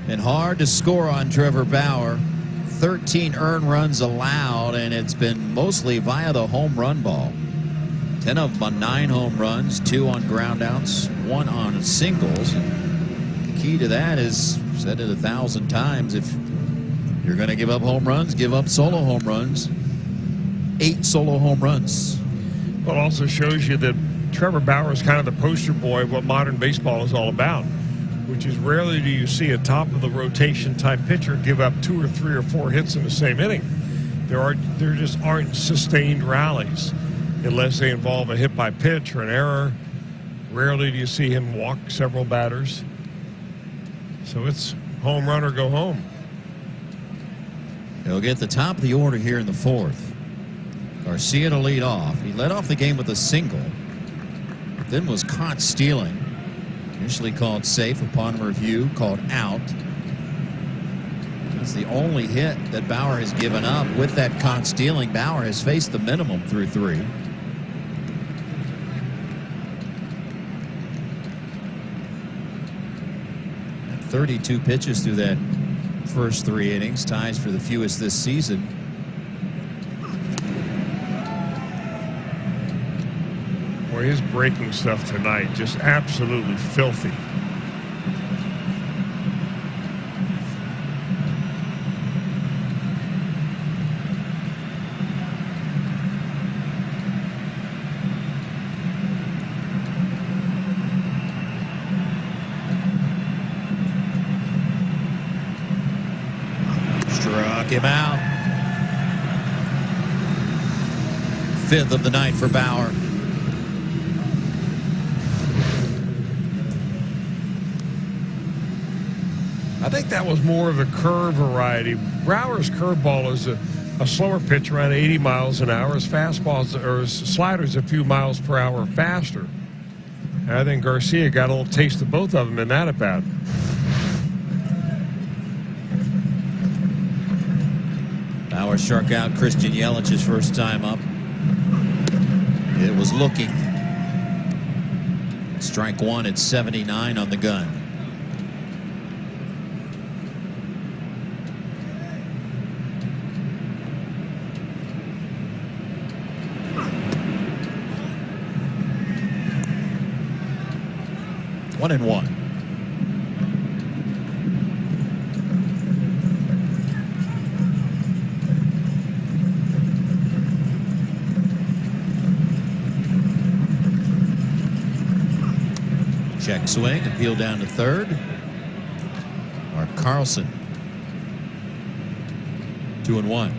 Been hard to score on Trevor Bauer. 13 earned runs allowed, and it's been mostly via the home run ball. 10 of them on 9 home runs, 2 on groundouts, 1 on singles. And the key to that is, said it 1,000 times, if you're going to give up home runs, give up solo home runs. 8 solo home runs. Well, it also shows you that Trevor Bauer is kind of the poster boy of what modern baseball is all about, which is rarely do you see a top of the rotation type pitcher give up 2 or 3 or 4 hits in the same inning. There just aren't sustained rallies unless they involve a hit by pitch or an error. Rarely do you see him walk several batters. So it's home run or go home. He'll get the top of the order here in the 4th. Garcia to lead off. He led off the game with a single, then was caught stealing. Initially called safe, upon review called out. It's the only hit that Bauer has given up. With that caught stealing, Bauer has faced the minimum through 3. And 32 pitches through that first 3 innings, ties for the fewest this season. Boy, his breaking stuff tonight just absolutely filthy. Struck him out. 5th of the night for Bauer. I think that was more of a curve variety. Bauer's curveball is a slower pitch, around 80 miles an hour. His fastballs or his sliders a few miles per hour faster. And I think Garcia got a little taste of both of them in that at bat. Bauer struck out Christian Yelich his first time up. It was looking. Strike 1 at 79 on the gun. One and one. Check swing, appeal down to third. Mark Carlson. 2-1.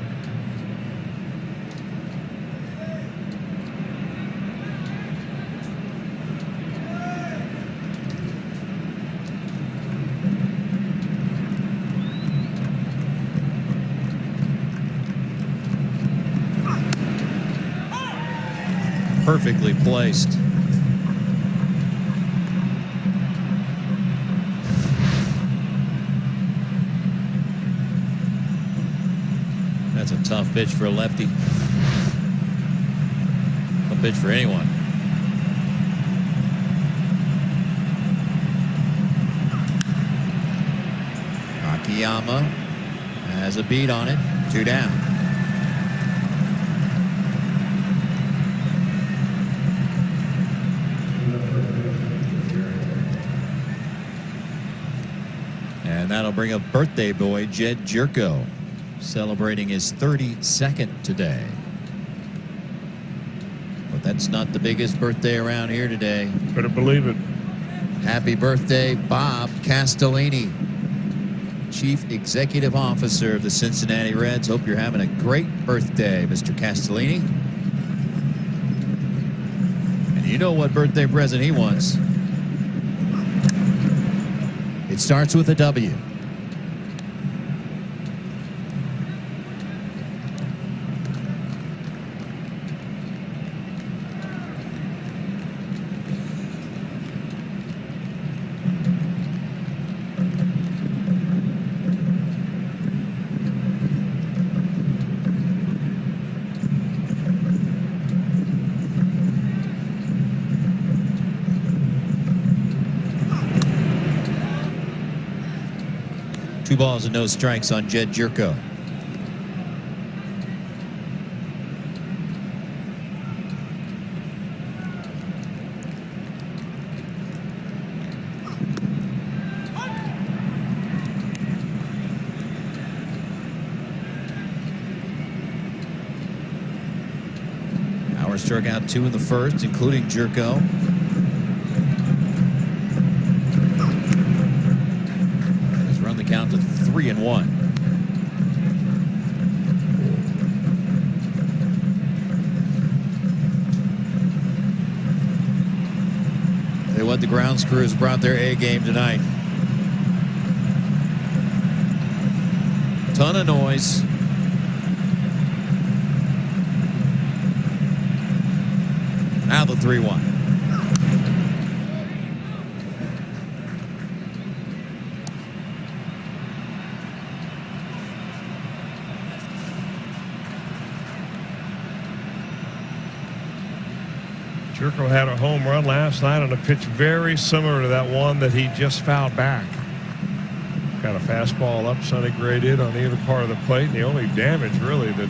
Perfectly placed. That's a tough pitch for a lefty. A pitch for anyone. Akiyama has a beat on it. 2 down. And that'll bring up birthday boy Jed Jerko, celebrating his 32nd today. But that's not the biggest birthday around here today. Better believe it. Happy birthday, Bob Castellini, Chief Executive Officer of the Cincinnati Reds. Hope you're having a great birthday, Mr. Castellini. And you know what birthday present he wants. It starts with a W. Two balls and no strikes on Jed Jerko. Howard struck out 2 in the first, including Jerko. Count to 3-1. They what the ground crews brought their A game tonight. Ton of noise. Now the 3-1. Jerko had a home run last night on a pitch very similar to that one that he just fouled back. Got a fastball up, Sonny Gray did, on either part of the plate. And the only damage, really, that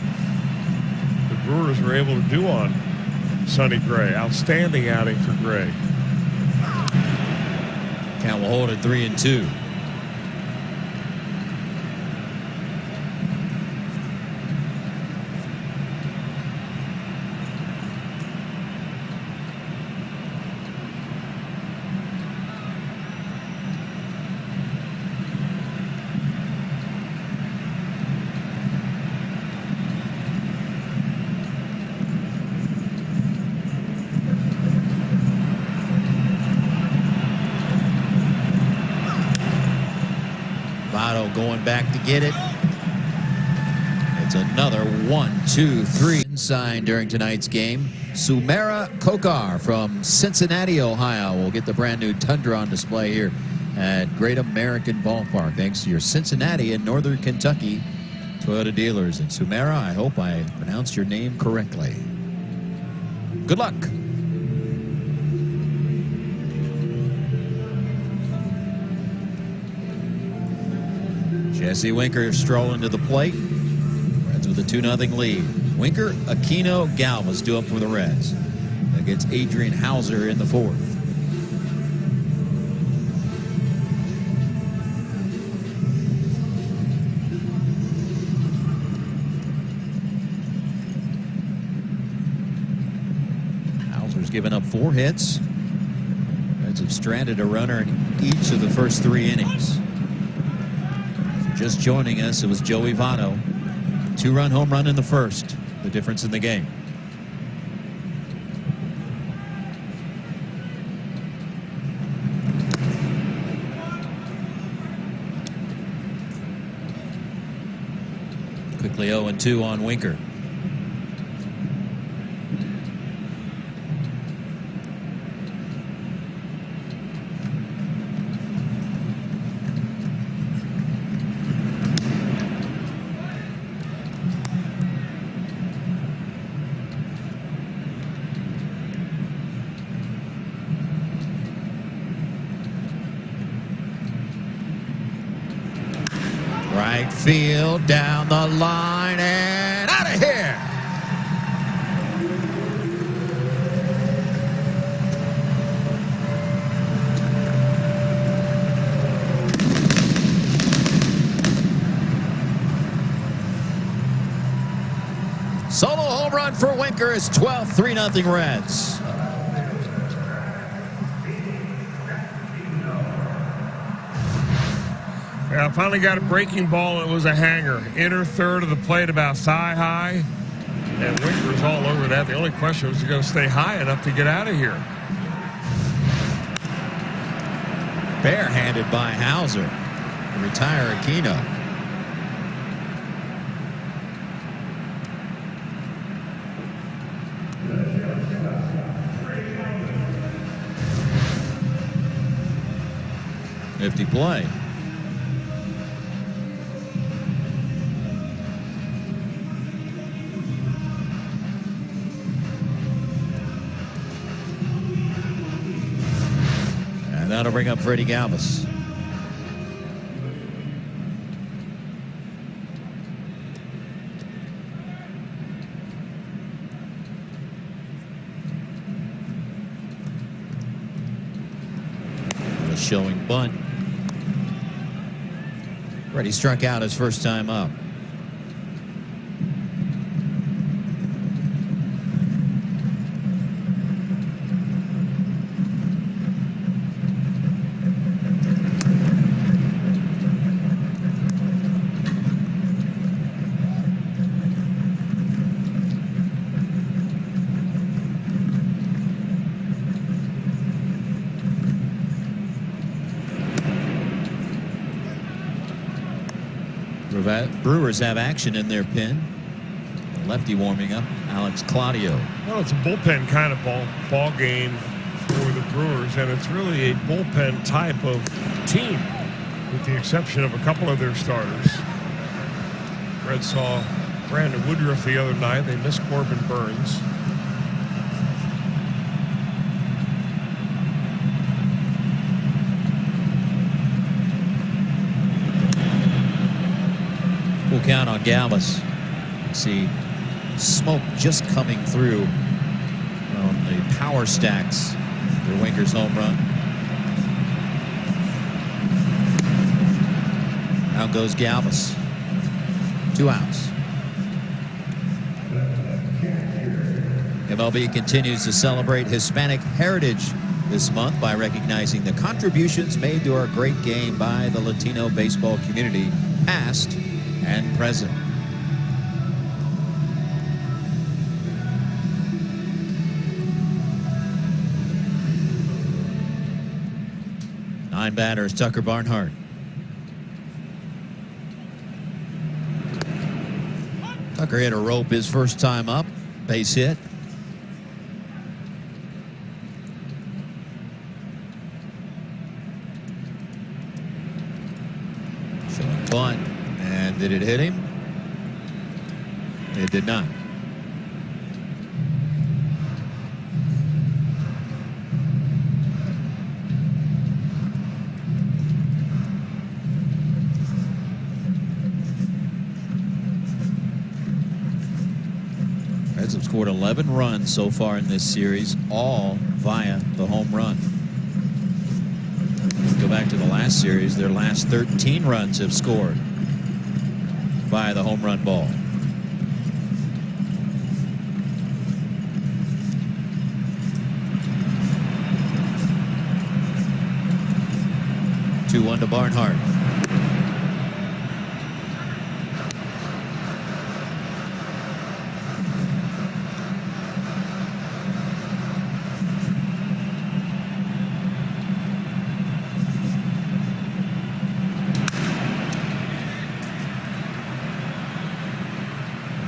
the Brewers were able to do on Sonny Gray. Outstanding outing for Gray. Count will hold at 3-2. Going back to get it. It's another 1-2-3 sign during tonight's game. Sumera Kokar from Cincinnati, Ohio will get the brand new Tundra on display here at Great American Ballpark, thanks to your Cincinnati and Northern Kentucky Toyota dealers. And Sumera, I hope I pronounced your name correctly. Good luck. Jesse Winker strolling to the plate. Reds with a 2-0 lead. Winker, Aquino, Galvis due up for the Reds. That gets Adrian Hauser in the 4th. Hauser's given up 4 hits. Reds have stranded a runner in each of the first 3 innings. Just joining us, it was Joey Votto. 2-run home run in the first. The difference in the game. Quickly 0-2 on Winker. Right field, down the line, and out of here. Solo home run for Winker. It's 12, 3-0 Reds. Yeah, I finally got a breaking ball. It was a hanger. Inner third of the plate, about thigh high. And Winker's all over that. The only question was, going to stay high enough to get out of here. Barehanded by Hauser to retire Aquino. Nifty play. And that'll bring up Freddie Galvis. A showing bunt. Freddie struck out his first time up. Brewers have action in their pen. Lefty warming up, Alex Claudio. Well, it's a bullpen kind of ball game for the Brewers, and it's really a bullpen type of team, with the exception of a couple of their starters. Reds saw Brandon Woodruff the other night. They missed Corbin Burns. We'll count on Galvis. See smoke just coming through on the power stacks for Winker's home run. Out goes Galvis. 2 outs. MLB continues to celebrate Hispanic Heritage this month by recognizing the contributions made to our great game by the Latino baseball community, past and present. Nine batters, Tucker Barnhart. Tucker hit a rope his first time up, base hit. Showing bunt. And did it hit him? It did not. Reds have scored 11 runs so far in this series, all via the home run. Go back to the last series, their last 13 runs have scored via the home run ball. Two 2-1 to Barnhart.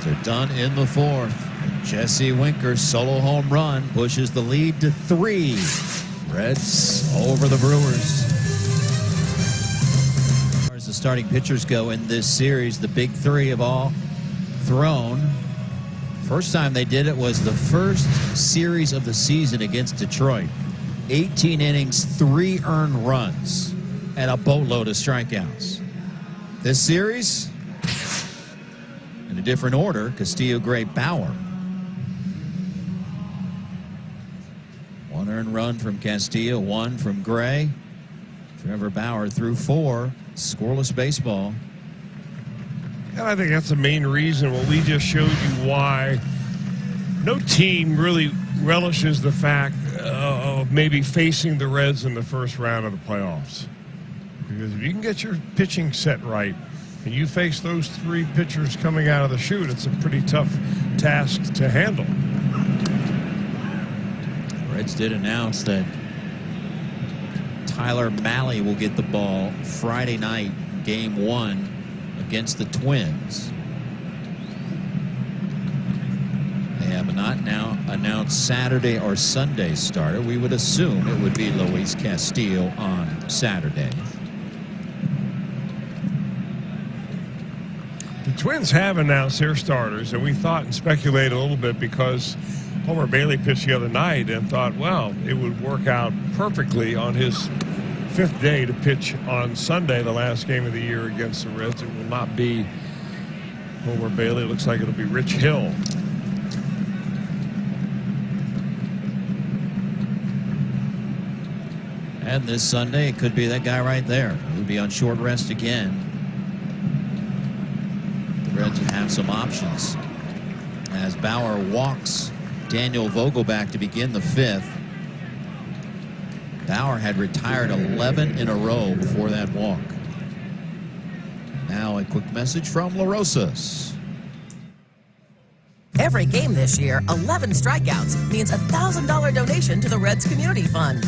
They're done in the fourth. Jesse Winker's solo home run pushes the lead to 3. Reds over the Brewers. As far as the starting pitchers go in this series, the big 3 have all thrown. First time they did it was the first series of the season against Detroit. 18 innings, 3 earned runs, and a boatload of strikeouts. This series, in a different order, Castillo, Gray, Bauer. One earned run from Castillo, one from Gray. Trevor Bauer threw 4. Scoreless baseball. And I think that's the main reason. Well, we just showed you why no team really relishes the fact of maybe facing the Reds in the first round of the playoffs. Because if you can get your pitching set right and you face those 3 pitchers coming out of the chute, it's a pretty tough task to handle. The Reds did announce that Tyler Mahle will get the ball Friday night, game 1 against the Twins. They have not now announced Saturday or Sunday starter. We would assume it would be Luis Castillo on Saturday. The Twins have announced their starters, and we thought and speculated a little bit because Homer Bailey pitched the other night and thought, well, it would work out perfectly on his 5th day to pitch on Sunday, the last game of the year against the Reds. It will not be Homer Bailey. It looks like it'll be Rich Hill. And this Sunday, it could be that guy right there. He'll be on short rest again. The Reds have some options. As Bauer walks Daniel Vogelback to begin the 5th. Bauer had retired 11 in a row before that walk. Now a quick message from La Rosas. Every game this year, 11 strikeouts means a $1,000 donation to the Reds Community Fund.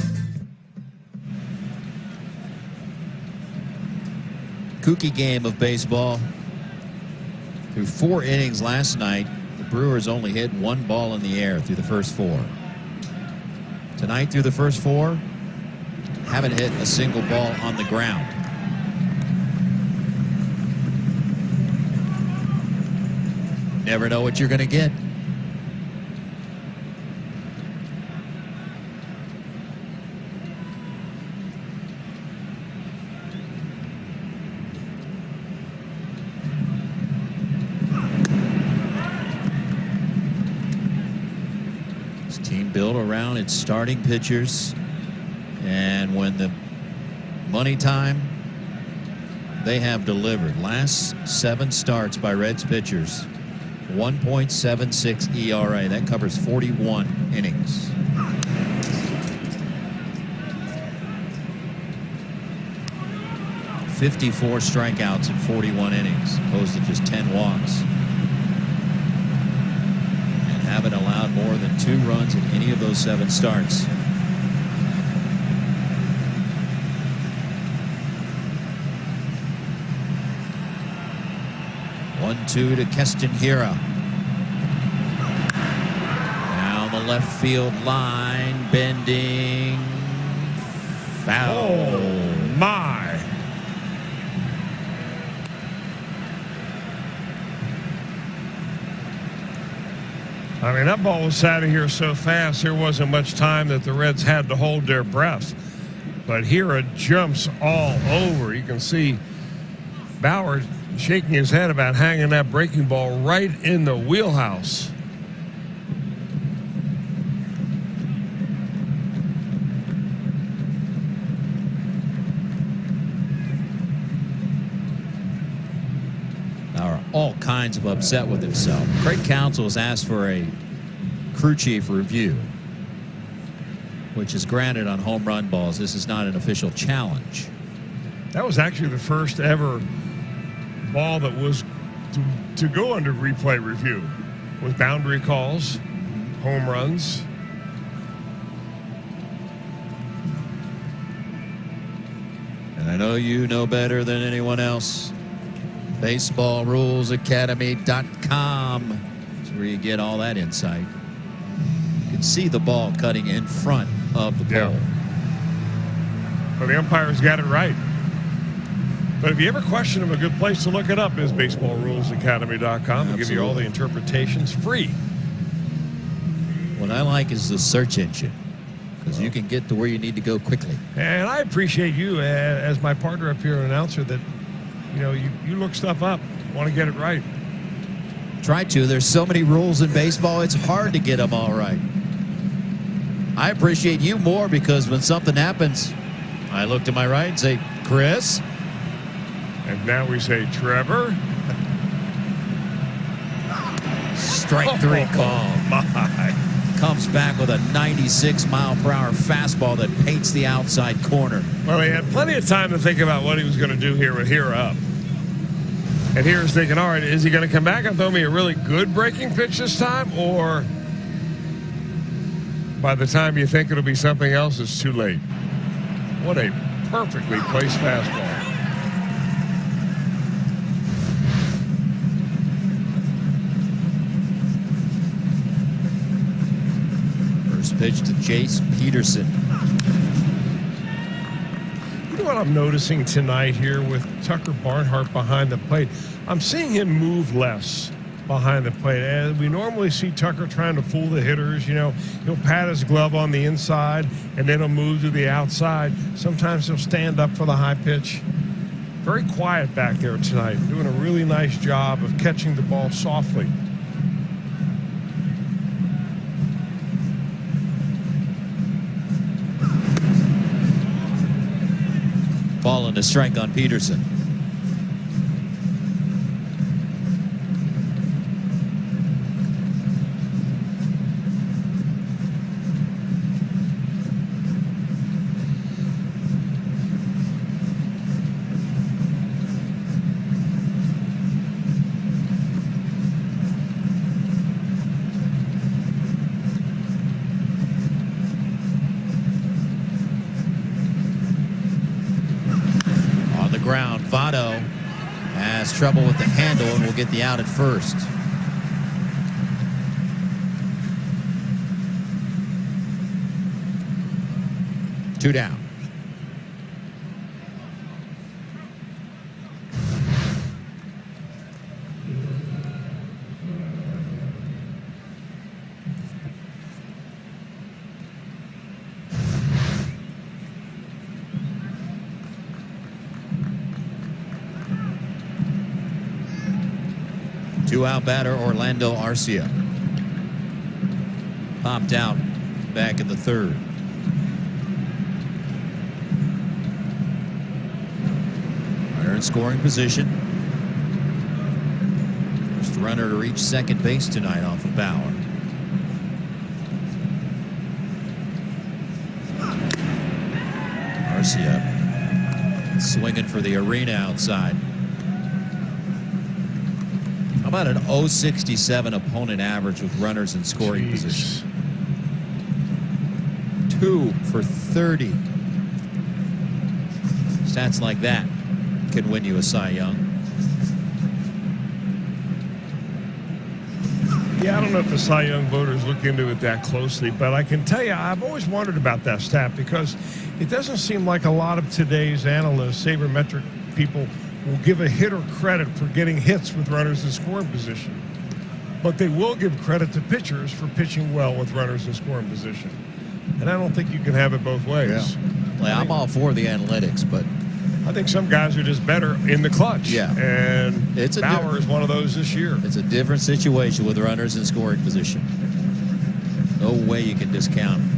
Kooky game of baseball. Through 4 innings last night, the Brewers only hit 1 ball in the air through the first 4. Tonight, through the first 4, haven't hit a single ball on the ground. Never know what you're going to get. This team built around its starting pitchers. And when the money time, they have delivered. Last 7 starts by Reds pitchers, 1.76 ERA. That covers 41 innings. .54 strikeouts in 41 innings, opposed to just 10 walks. And haven't allowed more than 2 runs in any of those 7 starts. 1-2 to Keston Hiura. Down the left field line, bending, foul. Oh, my. I mean, that ball was out of here so fast, there wasn't much time that the Reds had to hold their breath. But Hiura jumps all over. You can see Bauer shaking his head about hanging that breaking ball right in the wheelhouse. Bauer all kinds of upset with himself. Craig Counsell has asked for a crew chief review, which is granted on home run balls. This is not an official challenge. That was actually the first ever ball that was to go under replay review, with boundary calls, home runs. And I know you know better than anyone else. BaseballRulesAcademy.com is where you get all that insight. You can see the ball cutting in front of the pole. Well, the umpires got it right. But if you ever question them, a good place to look it up is BaseballRulesAcademy.com. They'll give you all the interpretations free. What I like is the search engine, because you can get to where you need to go quickly. And I appreciate you as my partner up here, an announcer, that you look stuff up, want to get it right. Try to. There's so many rules in baseball, it's hard to get them all right. I appreciate you more because when something happens, I look to my right and say, Chris. And now we say, Trevor. Strike three call. My. Comes back with a 96-mile-per-hour fastball that paints the outside corner. Well, he had plenty of time to think about what he was going to do here with Hira up. And Hira's thinking, all right, is he going to come back and throw me a really good breaking pitch this time? Or by the time you think it'll be something else, it's too late. What a perfectly placed fastball. First pitch to Chase Peterson. You know what I'm noticing tonight here with Tucker Barnhart behind the plate? I'm seeing him move less behind the plate. As we normally see Tucker trying to fool the hitters, he'll pat his glove on the inside and then he'll move to the outside. Sometimes he'll stand up for the high pitch. Very quiet back there tonight, doing a really nice job of catching the ball softly. Ball and a strike on Peterson. Ground. Votto has trouble with the handle and will get the out at first. Two down. Two-out batter, Orlando Arcia. Popped out back in the third. Runner in scoring position. First runner to reach second base tonight off of Bauer. Arcia swinging for the arena outside. About an .067 opponent average with runners in scoring position. 2 for 30. Stats like that can win you a Cy Young. Yeah, I don't know if the Cy Young voters look into it that closely, but I can tell you I've always wondered about that stat because it doesn't seem like a lot of today's analysts, sabermetric people, will give a hitter credit for getting hits with runners in scoring position. But they will give credit to pitchers for pitching well with runners in scoring position. And I don't think you can have it both ways. Yeah. Well, I'm all for the analytics, but I think some guys are just better in the clutch. Yeah. And It's Bauer is one of those this year. It's a different situation with runners in scoring position. No way you can discount it.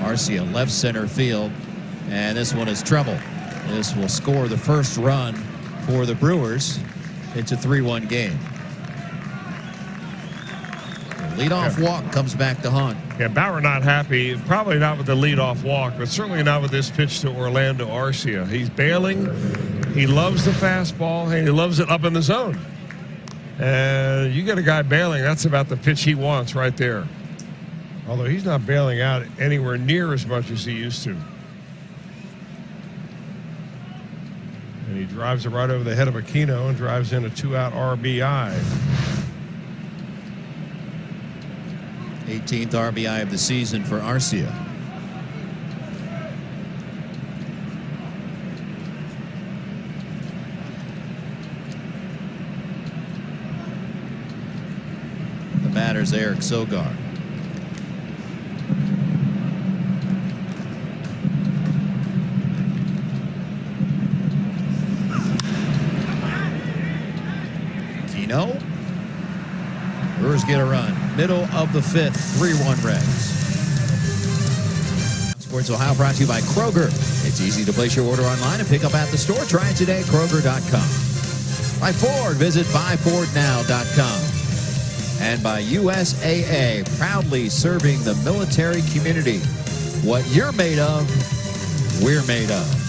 Arcia left center field, and this one is trouble. This will score the first run for the Brewers. It's a 3-1 game. The leadoff walk comes back to Hunt. Yeah, Bauer not happy. Probably not with the leadoff walk, but certainly not with this pitch to Orlando Arcia. He's bailing. He loves the fastball, and he loves it up in the zone. And you get a guy bailing, that's about the pitch he wants right there. Although he's not bailing out anywhere near as much as he used to. And he drives it right over the head of Aquino and drives in a 2-out RBI. 18th RBI of the season for Arcia. The batter's Eric Sogard. No. Brewers get a run. Middle of the fifth, 3-1 Reds. Sports Ohio brought to you by Kroger. It's easy to place your order online and pick up at the store. Try it today at Kroger.com. By Ford, visit buyfordnow.com. And by USAA, proudly serving the military community. What you're made of, we're made of.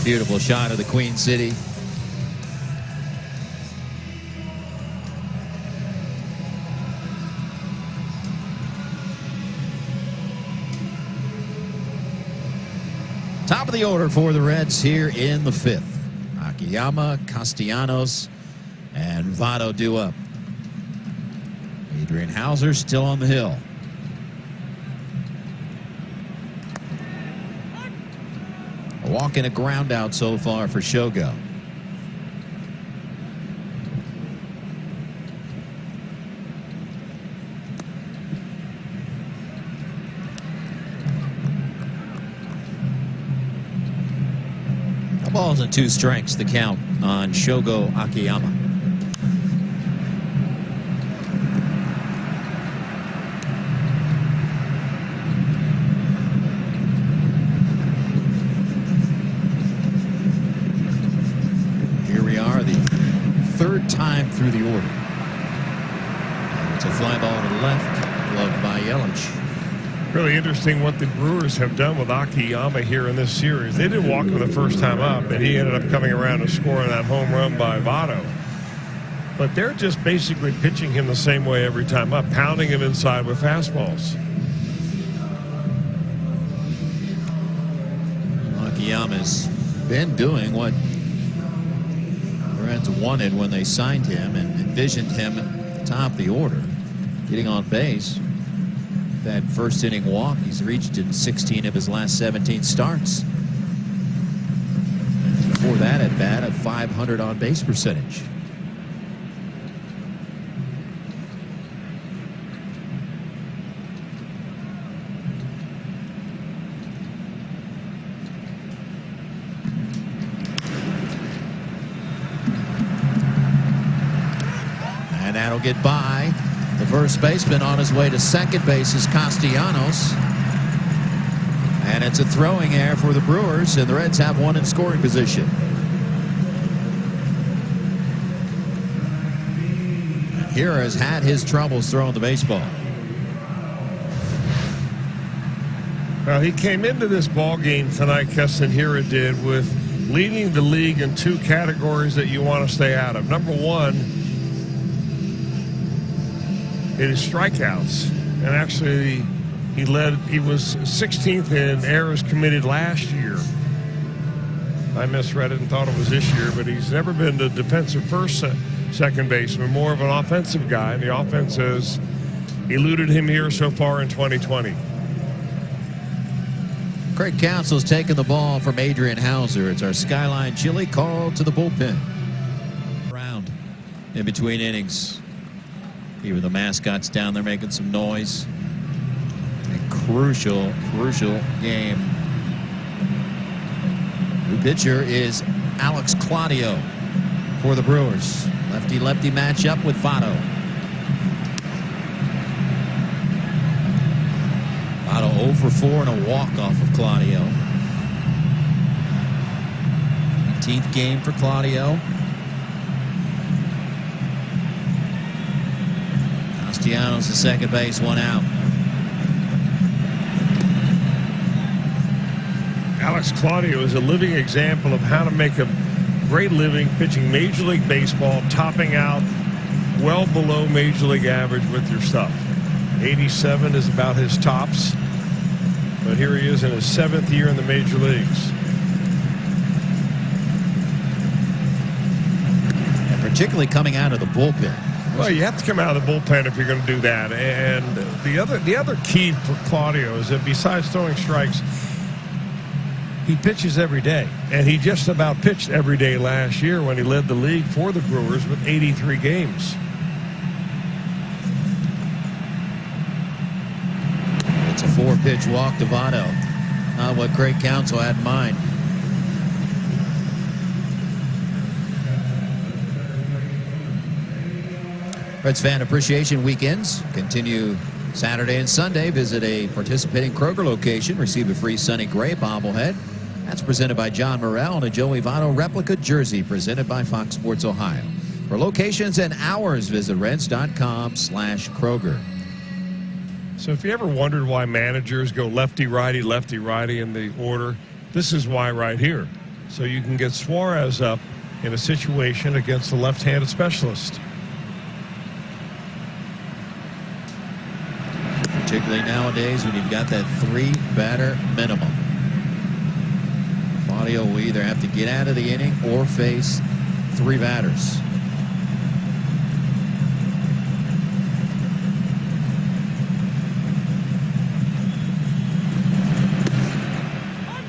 Beautiful shot of the Queen City. Top of the order for the Reds here in the fifth. Akiyama, Castellanos, and Votto due up. Adrian Hauser still on the hill. A walk and a ground out so far for Shogo. Balls and 2 strikes, the count on Shogo Akiyama. Here we are, the third time through the order. And it's a fly ball to the left, gloved by Yelich. Really interesting what the Brewers have done with Akiyama here in this series. They didn't walk him the first time up, and he ended up coming around and scoring that home run by Votto. But they're just basically pitching him the same way every time up, pounding him inside with fastballs. Akiyama's been doing what the Reds wanted when they signed him and envisioned him at the top of the order, getting on base. That first inning walk he's reached in 16 of his last 17 starts. Before that at bat, a .500 on base percentage. And that'll get by. The first baseman on his way to second base is Castellanos. And it's a throwing error for the Brewers, and the Reds have one in scoring position. Hira has had his troubles throwing the baseball. Well, he came into this ball game tonight, Keston Hira did, with leading the league in 2 categories that you want to stay out of. Number one, it is strikeouts, and actually he was 16th in errors committed last year. I misread it and thought it was this year, but he's never been the defensive first second baseman, more of an offensive guy, and the offense has eluded him here so far in 2020. Craig Counsell's taking the ball from Adrian Hauser. It's our Skyline Chili call to the bullpen. Round in between innings. Even the mascots down there making some noise. A crucial game. The pitcher is Alex Claudio for the Brewers. Lefty-lefty matchup with Votto. Votto 0 for 4 and a walk off of Claudio. 18th game for Claudio. Castellanos at second base, 1 out. Alex Claudio is a living example of how to make a great living pitching Major League Baseball, topping out well below Major League average with your stuff. 87 is about his tops, but here he is in his 7th year in the Major Leagues. And particularly coming out of the bullpen. Well, you have to come out of the bullpen if you're going to do that. And the other key for Claudio is that besides throwing strikes, he pitches every day. And he just about pitched every day last year when he led the league for the Brewers with 83 games. It's a 4-pitch walk to Votto. Not what Craig Counsell had in mind. Reds Fan Appreciation Weekends continue Saturday and Sunday. Visit a participating Kroger location. Receive a free Sonny Gray bobblehead. That's presented by John Morrell and a Joey Votto replica jersey presented by Fox Sports Ohio. For locations and hours, visit Reds.com/Kroger. So if you ever wondered why managers go lefty-righty in the order, this is why right here. So you can get Suarez up in a situation against a left-handed specialist. Particularly nowadays when you've got that 3-batter minimum. Claudio will either have to get out of the inning or face 3 batters.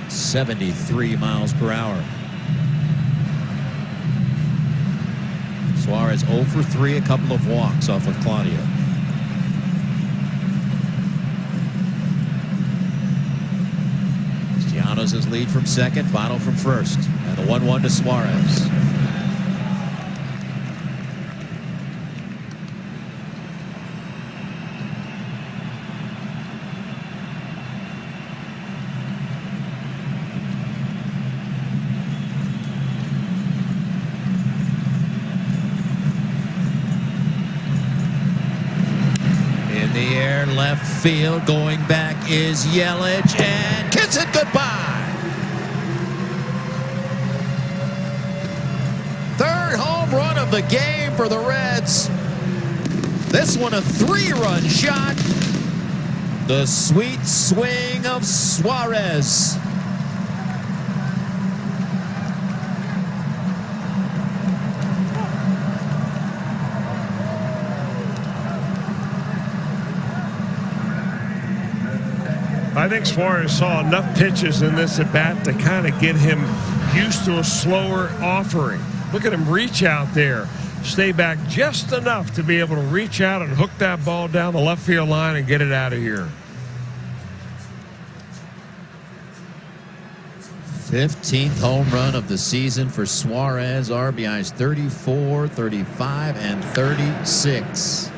.73 miles per hour. Suarez 0 for 3, a couple of walks off of Claudio. His lead from second, Votto from first, and the 1-1 to Suarez. In the air, left field, going back is Yelich, and kiss it goodbye. Run of the game for the Reds. This one a 3-run shot. The sweet swing of Suarez. I think Suarez saw enough pitches in this at bat to kind of get him used to a slower offering. Look at him reach out there, stay back just enough to be able to reach out and hook that ball down the left field line and get it out of here. 15th home run of the season for Suarez. RBIs 34, 35, and 36.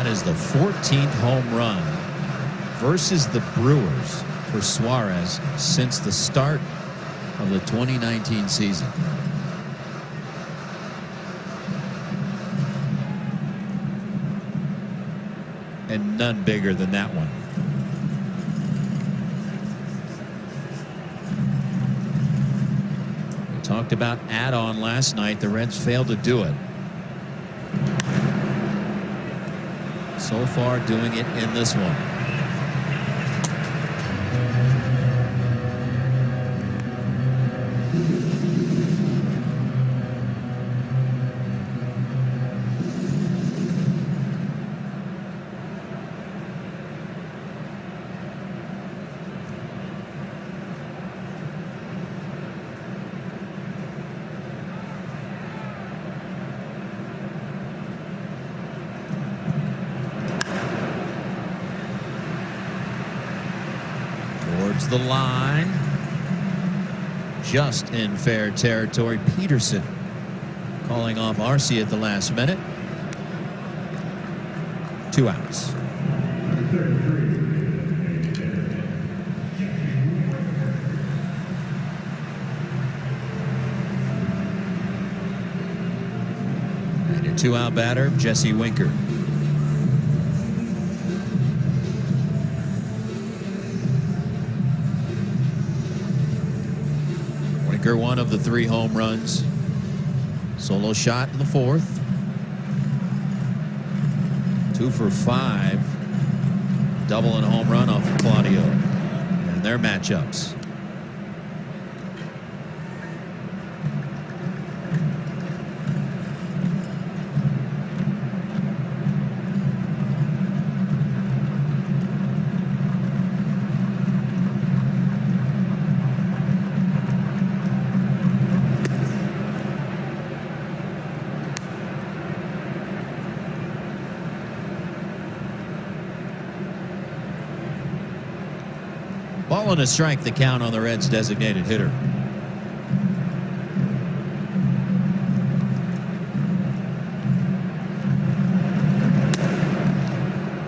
Is the 14th home run versus the Brewers for Suarez since the start of the 2019 season. And none bigger than that one. We talked about add-on last night. The Reds failed to do it. So far doing it in this one. The line just in fair territory. Peterson calling off Arce at the last minute. 2 outs. And a 2-out batter, Jesse Winker. One of the 3 home runs. Solo shot in the 4th. 2 for 5. Double and a home run off of Claudio. And their matchups. Ball and a strike, the count on the Reds' designated hitter.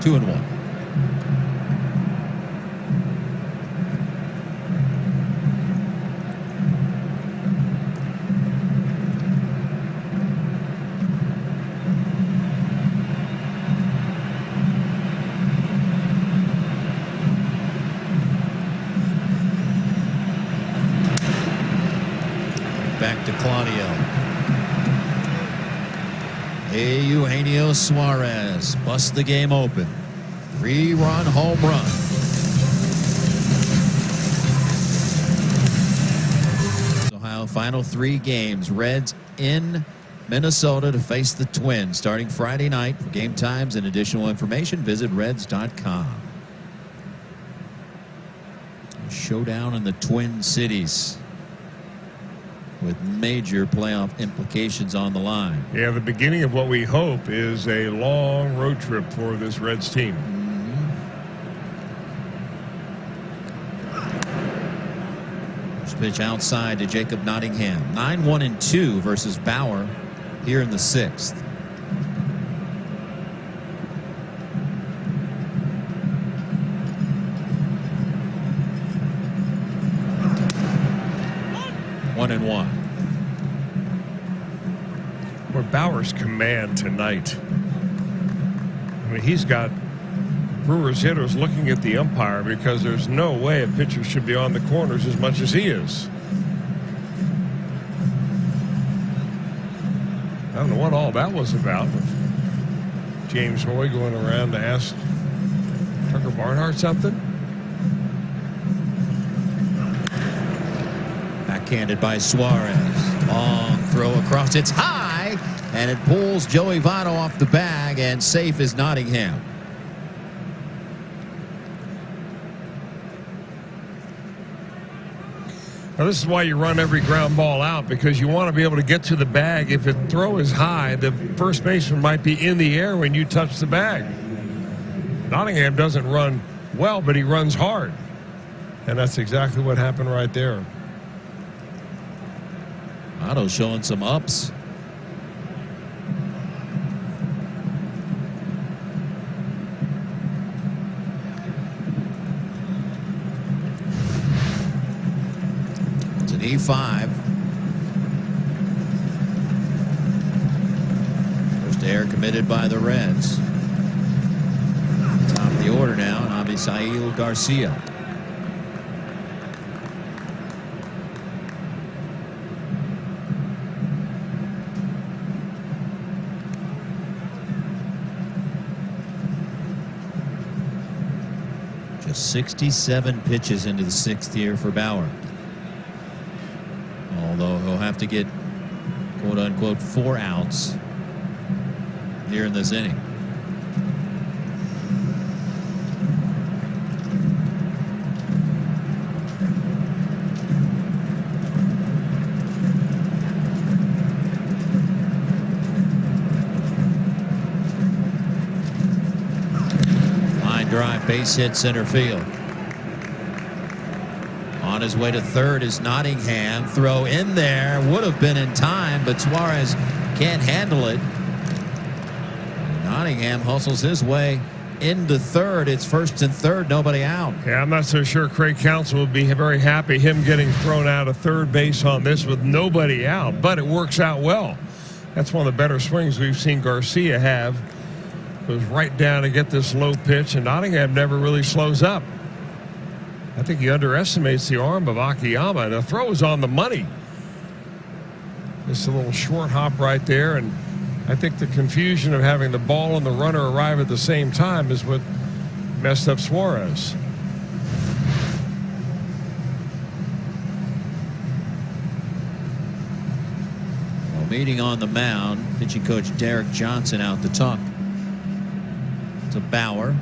Two and one. Back to Claudio. Eugenio Suarez busts the game open. 3-run home run. Ohio final 3 games. Reds in Minnesota to face the Twins starting Friday night. For game times and additional information, visit Reds.com. Showdown in the Twin Cities, with major playoff implications on the line. Yeah, the beginning of what we hope is a long road trip for this Reds team. First pitch outside to Jacob Nottingham. 9-1-2 versus Bauer here in the 6th. One and one. Where Bauer's command tonight. I mean, he's got Brewers hitters looking at the umpire because there's no way a pitcher should be on the corners as much as he is. I don't know what all that was about. James Hoy going around to ask Tucker Barnhart something. Backhanded by Suarez. Long throw across. It's high, and it pulls Joey Votto off the bag, and safe is Nottingham. Now, this is why you run every ground ball out, because you want to be able to get to the bag. If the throw is high, the first baseman might be in the air when you touch the bag. Nottingham doesn't run well, but he runs hard. And that's exactly what happened right there. Votto showing some ups. It's an E5. First error committed by the Reds. Top of the order now, and Avisail Garcia. Just 67 pitches into the 6th year for Bauer. Although he'll have to get, quote unquote, 4 outs here in this inning. Drive, base hit, center field. On his way to third is Nottingham. Throw in there, would have been in time, but Suarez can't handle it. Nottingham hustles his way into third. It's first and third, nobody out. Yeah, I'm not so sure Craig Counsell would be very happy him getting thrown out of third base on this with nobody out, but it works out well. That's one of the better swings we've seen Garcia have. Goes right down to get this low pitch, and Nottingham never really slows up. I think he underestimates the arm of Akiyama. The throw is on the money. Just a little short hop right there, and I think the confusion of having the ball and the runner arrive at the same time is what messed up Suarez. Well, meeting on the mound, pitching coach Derek Johnson out to talk to Bauer.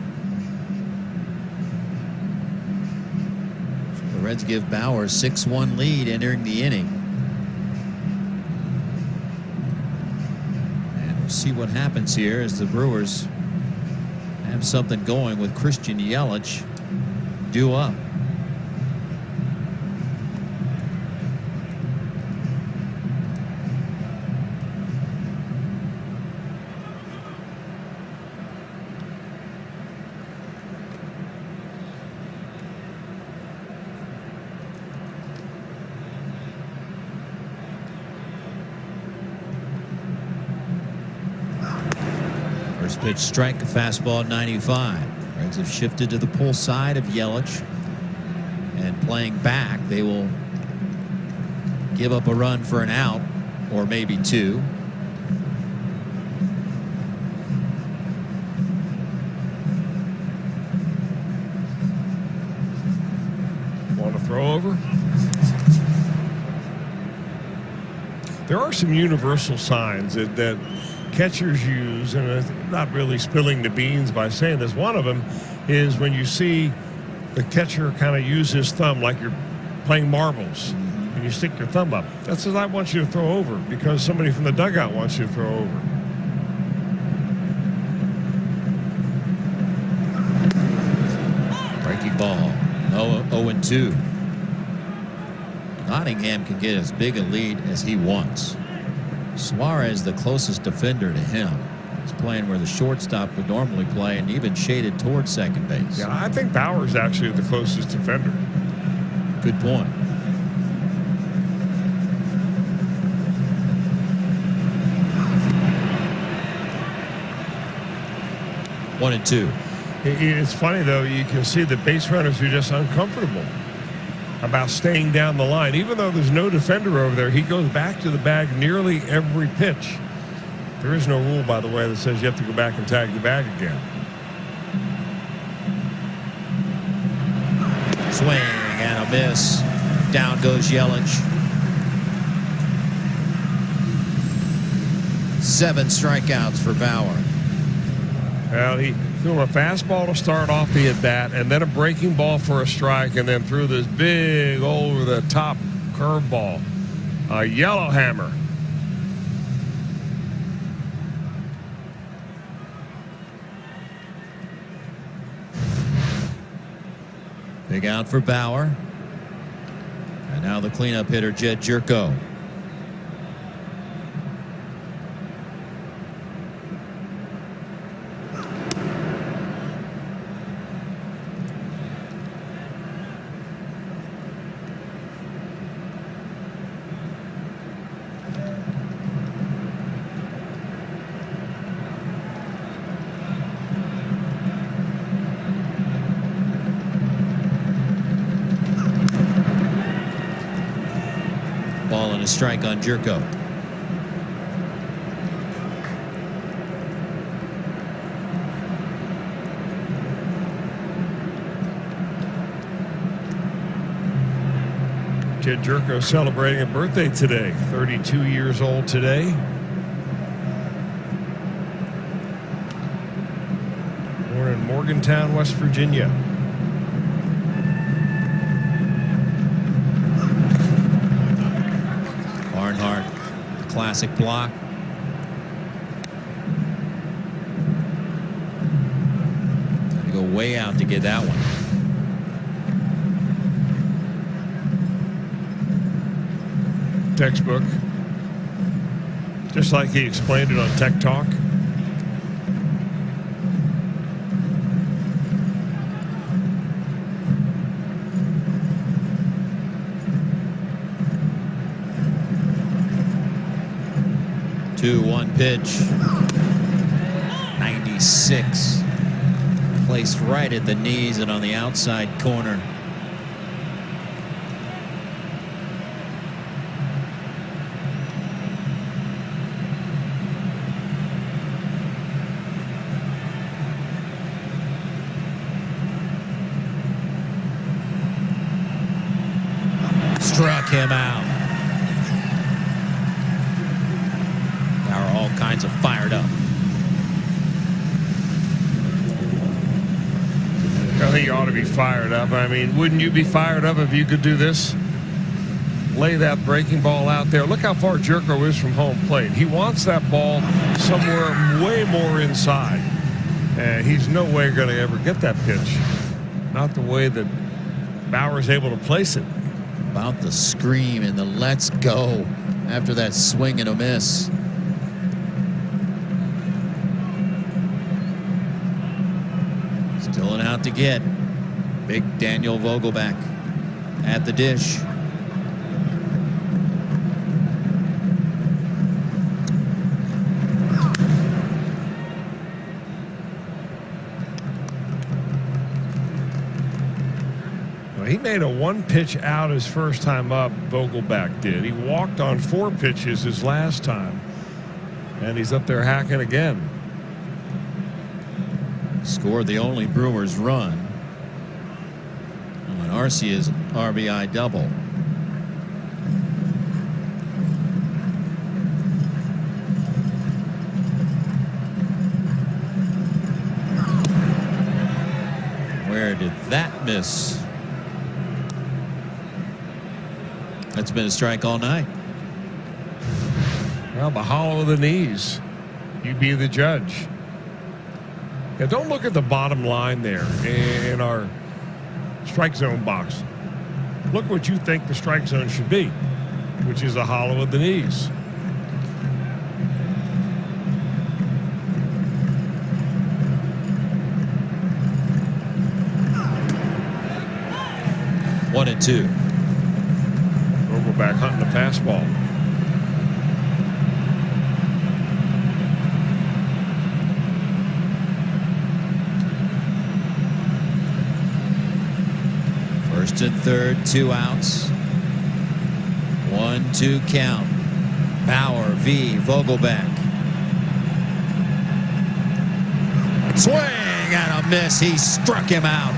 So the Reds give Bauer a 6-1 lead entering the inning. And we'll see what happens here as the Brewers have something going with Christian Yelich due up. First pitch strike, a fastball 95. Reds have shifted to the pull side of Yelich. And playing back, they will give up a run for an out, or maybe two. Want to throw over? There are some universal signs that catchers use, and I'm not really spilling the beans by saying this. One of them is when you see the catcher kind of use his thumb like you're playing marbles, and you stick your thumb up. That says, I want you to throw over, because somebody from the dugout wants you to throw over. Breaking ball. 0-2. Nottingham can get as big a lead as he wants. Suarez, the closest defender to him, is playing where the shortstop would normally play and even shaded towards second base. Yeah, I think Bauer's actually the closest defender. Good point. One and two. It's funny, though, you can see the base runners are just uncomfortable about staying down the line. Even though there's no defender over there, he goes back to the bag nearly every pitch. There is no rule, by the way, that says you have to go back and tag the bag again. Swing and a miss. Down goes Yelich. 7 strikeouts for Bauer. Well, he threw him a fastball to start off the at bat, and then a breaking ball for a strike, and then threw this big over-the-top curveball, a yellow hammer. Big out for Bauer. And now the cleanup hitter, Jed Jerko. Ball and a strike on Jerko. Jed Jerko celebrating a birthday today. 32 years old today. Born in Morgantown, West Virginia. Barnhart, classic block. Had to go way out to get that one. Textbook. Just like he explained it on Tech Talk. Two, one pitch. 96. Placed right at the knees and on the outside corner. Struck him out. All kinds of fired up. I think you ought to be fired up. I mean, wouldn't you be fired up if you could do this? Lay that breaking ball out there. Look how far Jerko is from home plate. He wants that ball somewhere way more inside. And he's no way going to ever get that pitch. Not the way that Bauer's able to place it. About the scream and the let's go after that swing and a miss. Still an out to get. Big Daniel Vogelback at the dish. He made a one-pitch out his first time up, Vogelback did. He walked on 4 pitches his last time, and he's up there hacking again. Scored the only Brewers run on Arcia's RBI double. Where did that miss? That's been a strike all night. Well, the hollow of the knees. You be the judge. Now, don't look at the bottom line there in our strike zone box. Look what you think the strike zone should be, which is the hollow of the knees. One and two. Vogelback hunting the fastball. First and third, 2 outs. 1-2 count. Bauer v. Vogelback. Swing and a miss. He struck him out.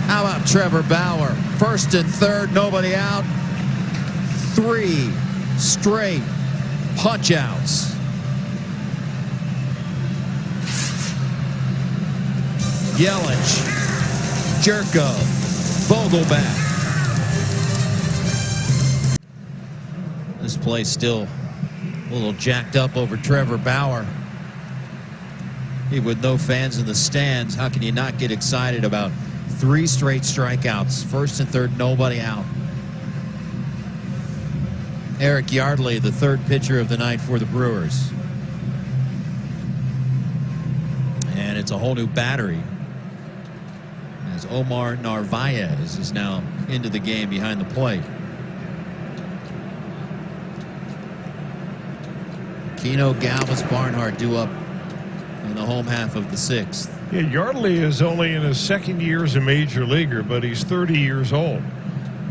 How about Trevor Bauer? First and third, nobody out. 3 straight punch outs. Yelich, Jerko, Vogelback. This place still a little jacked up over Trevor Bauer. With no fans in the stands, how can you not get excited about 3 straight strikeouts? First and third, nobody out. Eric Yardley, the third pitcher of the night for the Brewers. And it's a whole new battery, as Omar Narvaez is now into the game behind the plate. Keno, Galvis, Barnhart due up in the home half of the 6th. Yeah, Yardley is only in his 2nd year as a major leaguer, but he's 30 years old.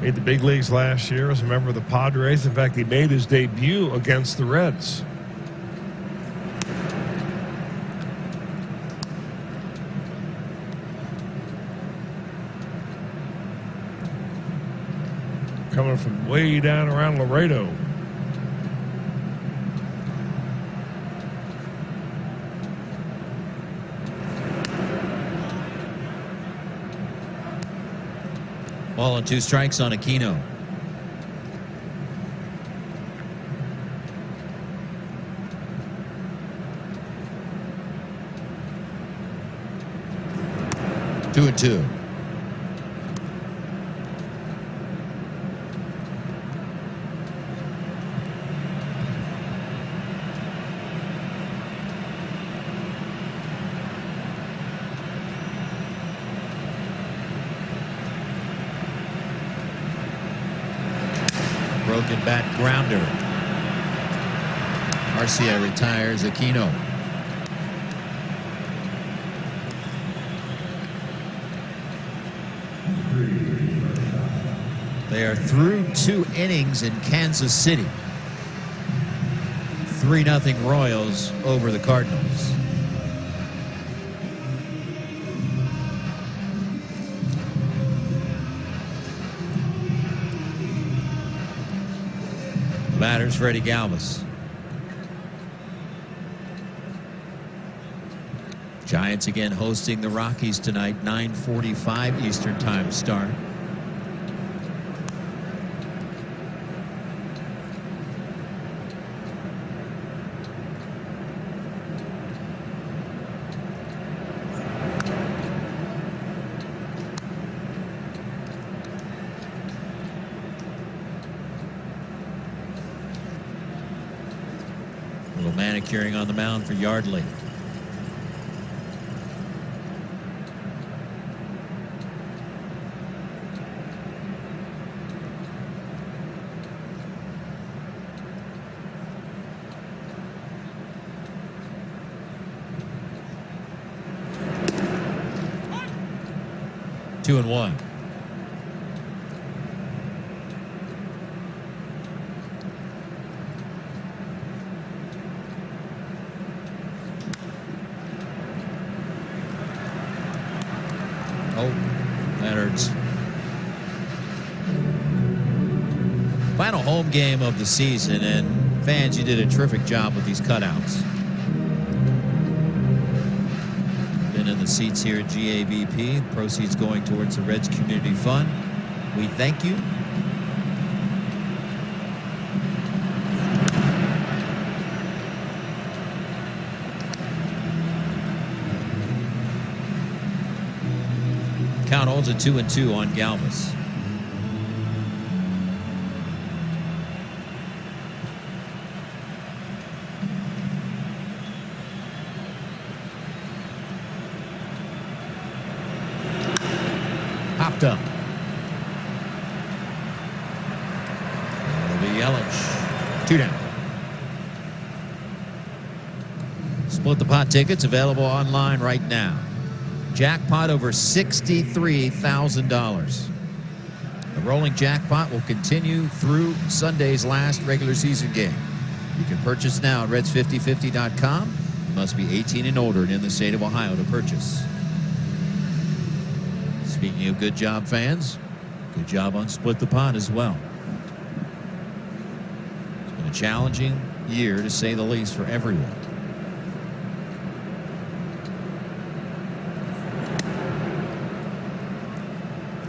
Made the big leagues last year as a member of the Padres. In fact, he made his debut against the Reds. Coming from way down around Laredo. Ball and 2 strikes on Aquino. Two and two. Broken bat grounder. Arcia retires Aquino. They are through 2 innings in Kansas City. 3-0 Royals over the Cardinals. Batters Freddie Galvis. Giants again hosting the Rockies tonight, 9:45 Eastern Time start. Little manicuring on the mound for Yardley. Two and one. Oh, that hurts. Final home game of the season, and fans, you did a terrific job with these cutouts. Been in the seats here at GAVP. Proceeds going towards the Reds Community Fund. We thank you. Count holds at 2-2 on Galvis. Popped up. That'll be Yelich. 2 down. Split the pot tickets available online right now. Jackpot over $63,000. The rolling jackpot will continue through Sunday's last regular season game. You can purchase now at Reds5050.com. You must be 18 and older and in the state of Ohio to purchase. Speaking of good job fans, good job on Split the Pot as well. It's been a challenging year, to say the least, for everyone.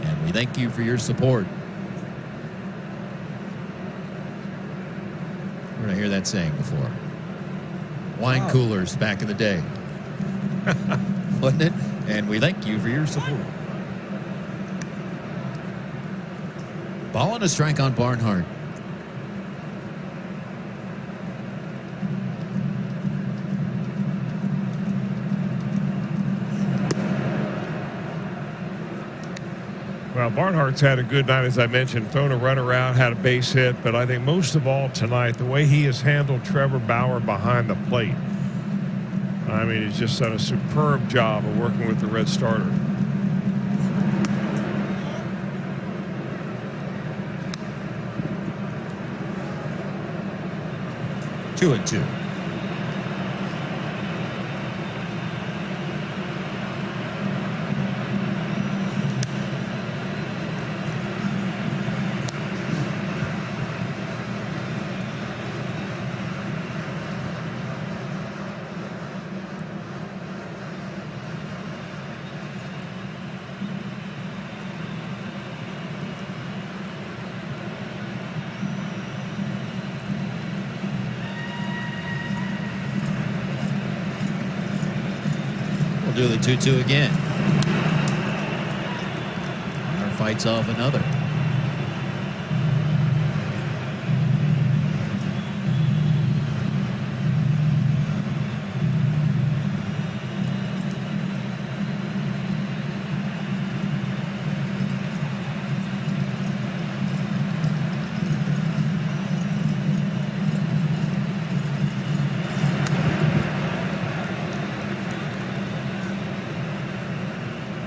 And we thank you for your support. Where did I hear that saying before? Wine coolers back in the day. Wasn't it? And we thank you for your support. Ball and a strike on Barnhart. Well, Barnhart's had a good night, as I mentioned, thrown a run around, had a base hit, but I think most of all tonight, the way he has handled Trevor Bauer behind the plate. I mean, he's just done a superb job of working with the Red starter. Two and two. Do the 2-2 again. Runner fights off another.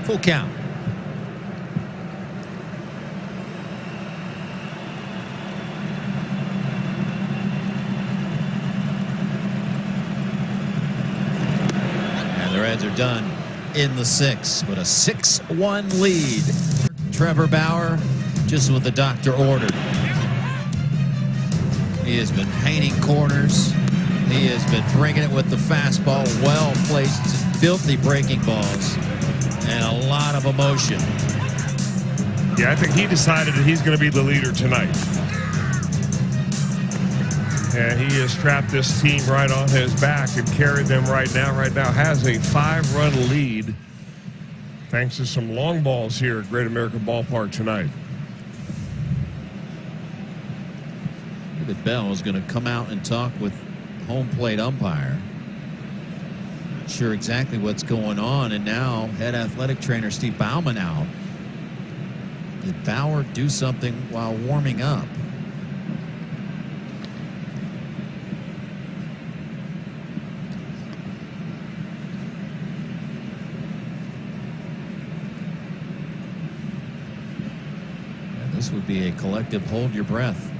Full count. And the Reds are done in the sixth with a 6-1 lead. Trevor Bauer, just what the doctor ordered. He has been painting corners. He has been bringing it with the fastball, well-placed, filthy breaking balls. And a lot of emotion. Yeah, I think he decided that he's going to be the leader tonight. And he has strapped this team right on his back and carried them right now. Right now has a 5-run lead thanks to some long balls here at Great American Ballpark tonight. David Bell is going to come out and talk with home plate umpire. Not sure exactly what's going on, and now head athletic trainer Steve Bauman out. Did Bauer do something while warming up? And this would be a collective hold your breath.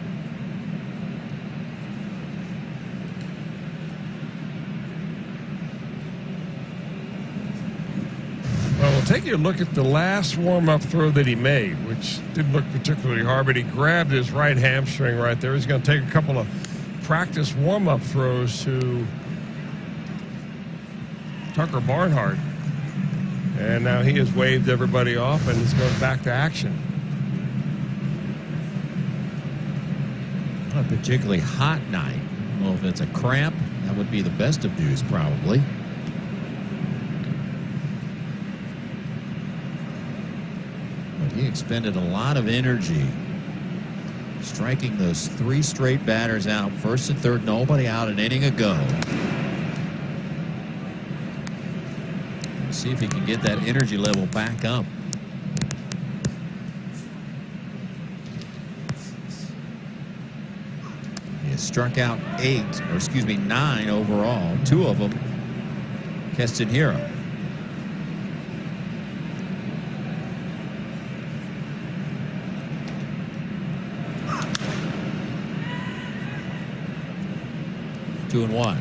take a look at the last warm-up throw that he made, which didn't look particularly hard, but he grabbed his right hamstring right there. He's going to take a couple of practice warm-up throws to Tucker Barnhart. And now he has waved everybody off and is going back to action. Not a particularly hot night. I don't know if it's a cramp. That would be the best of news, probably. But he expended a lot of energy striking those 3 straight batters out. First and third, nobody out, an inning ago. See if he can get that energy level back up. He has struck out 9 overall. 2 of them, Castanera. Two and 1.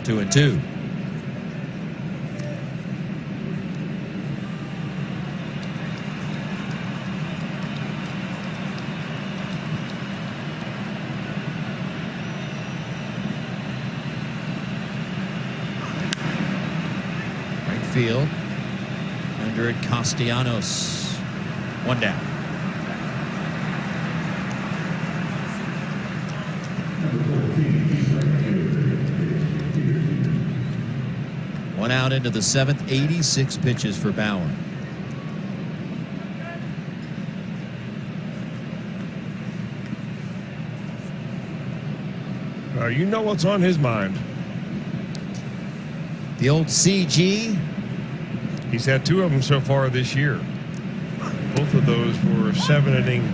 Two and 2. Right field. Under it, Castellanos. 1 down. One out into the 7th, 86 pitches for Bauer. You know what's on his mind. The old CG. He's had 2 of them so far this year. Both of those were 7-inning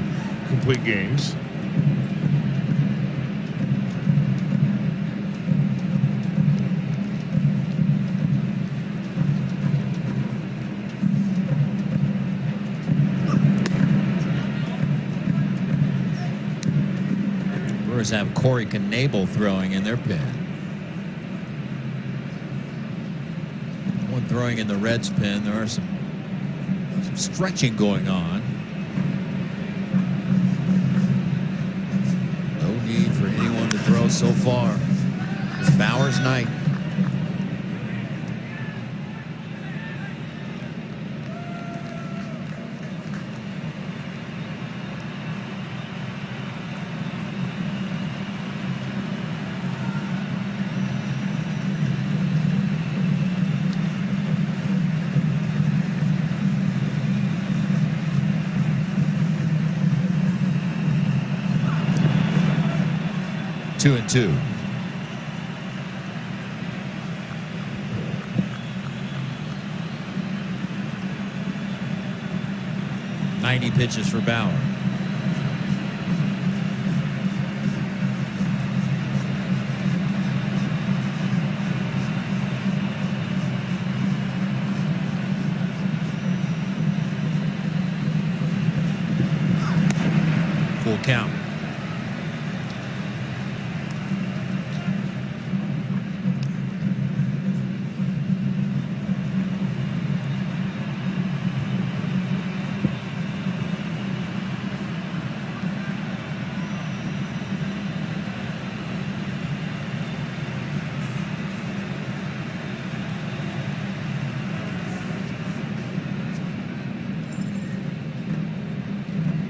complete games. Brewers have Corey Knebel throwing in their pen. One throwing in the Reds' pen. There are some stretching going on. No need for anyone to throw so far. It's Bauer's night. Two and 2. Ninety pitches for Bauer. Full count.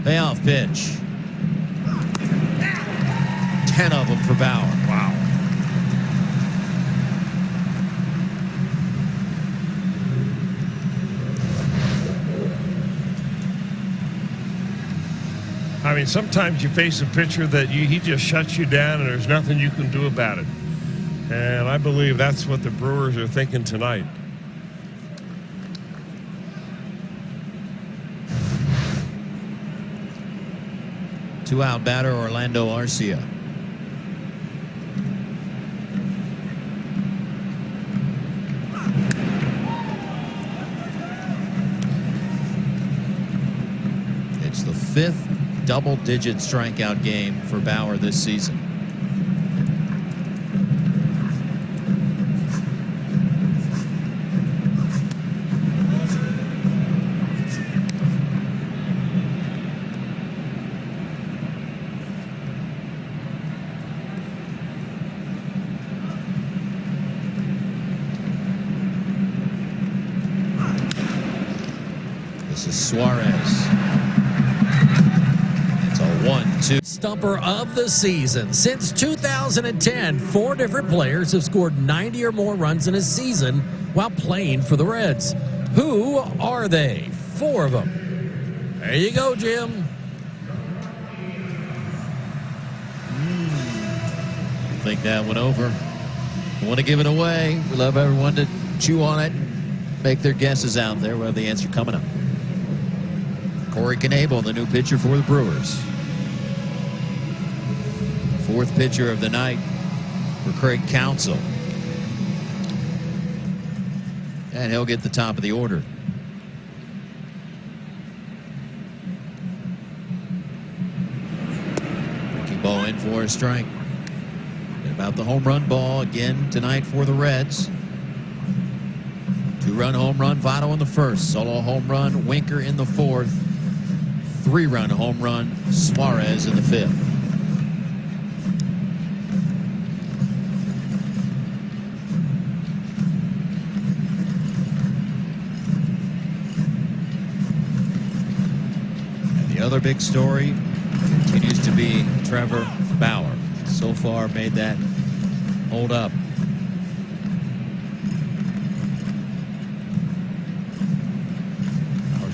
Payoff pitch. 10 of them for Bauer. Wow. I mean, sometimes you face a pitcher that he just shuts you down and there's nothing you can do about it. And I believe that's what the Brewers are thinking tonight. Two-out batter Orlando Arcia. 5th double-digit strikeout game for Bauer this season. This is Suarez. It's a 1-2. Stumper of the season. Since 2010, 4 different players have scored 90 or more runs in a season while playing for the Reds. Who are they? 4 of them. There you go, Jim. Think that one over. Want to give it away. We love everyone to chew on it and make their guesses out there. We'll have the answer coming up. Corey Knebel, the new pitcher for the Brewers. 4th pitcher of the night for Craig Counsell. And he'll get the top of the order. Breaking ball in for a strike. And about the home run ball again tonight for the Reds. 2-run home run, Votto in the 1st. Solo home run, Winker in the 4th. 3-run home run, Suarez in the 5th. And the other big story continues to be Trevor Bauer. So far made that hold up.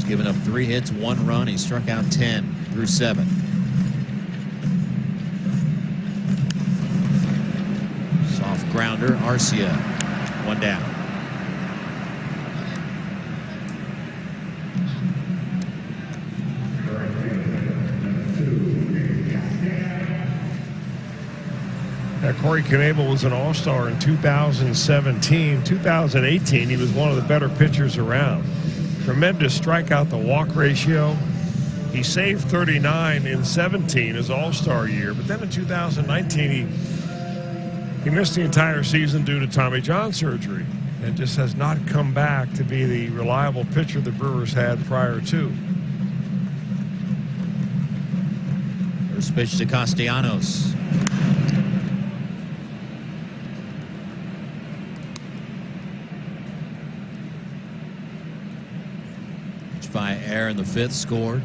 Given up 3 hits, 1 run. He struck out 10 through 7. Soft grounder, Arcia, 1 down. Corey Knebel was an all-star in 2017. 2018, he was one of the better pitchers around. Tremendous strikeout to walk ratio. He saved 39 in 17, his all-star year. But then in 2019, he missed the entire season due to Tommy John surgery and just has not come back to be the reliable pitcher the Brewers had prior to. First pitch to Castellanos. By Air in the 5th, scored.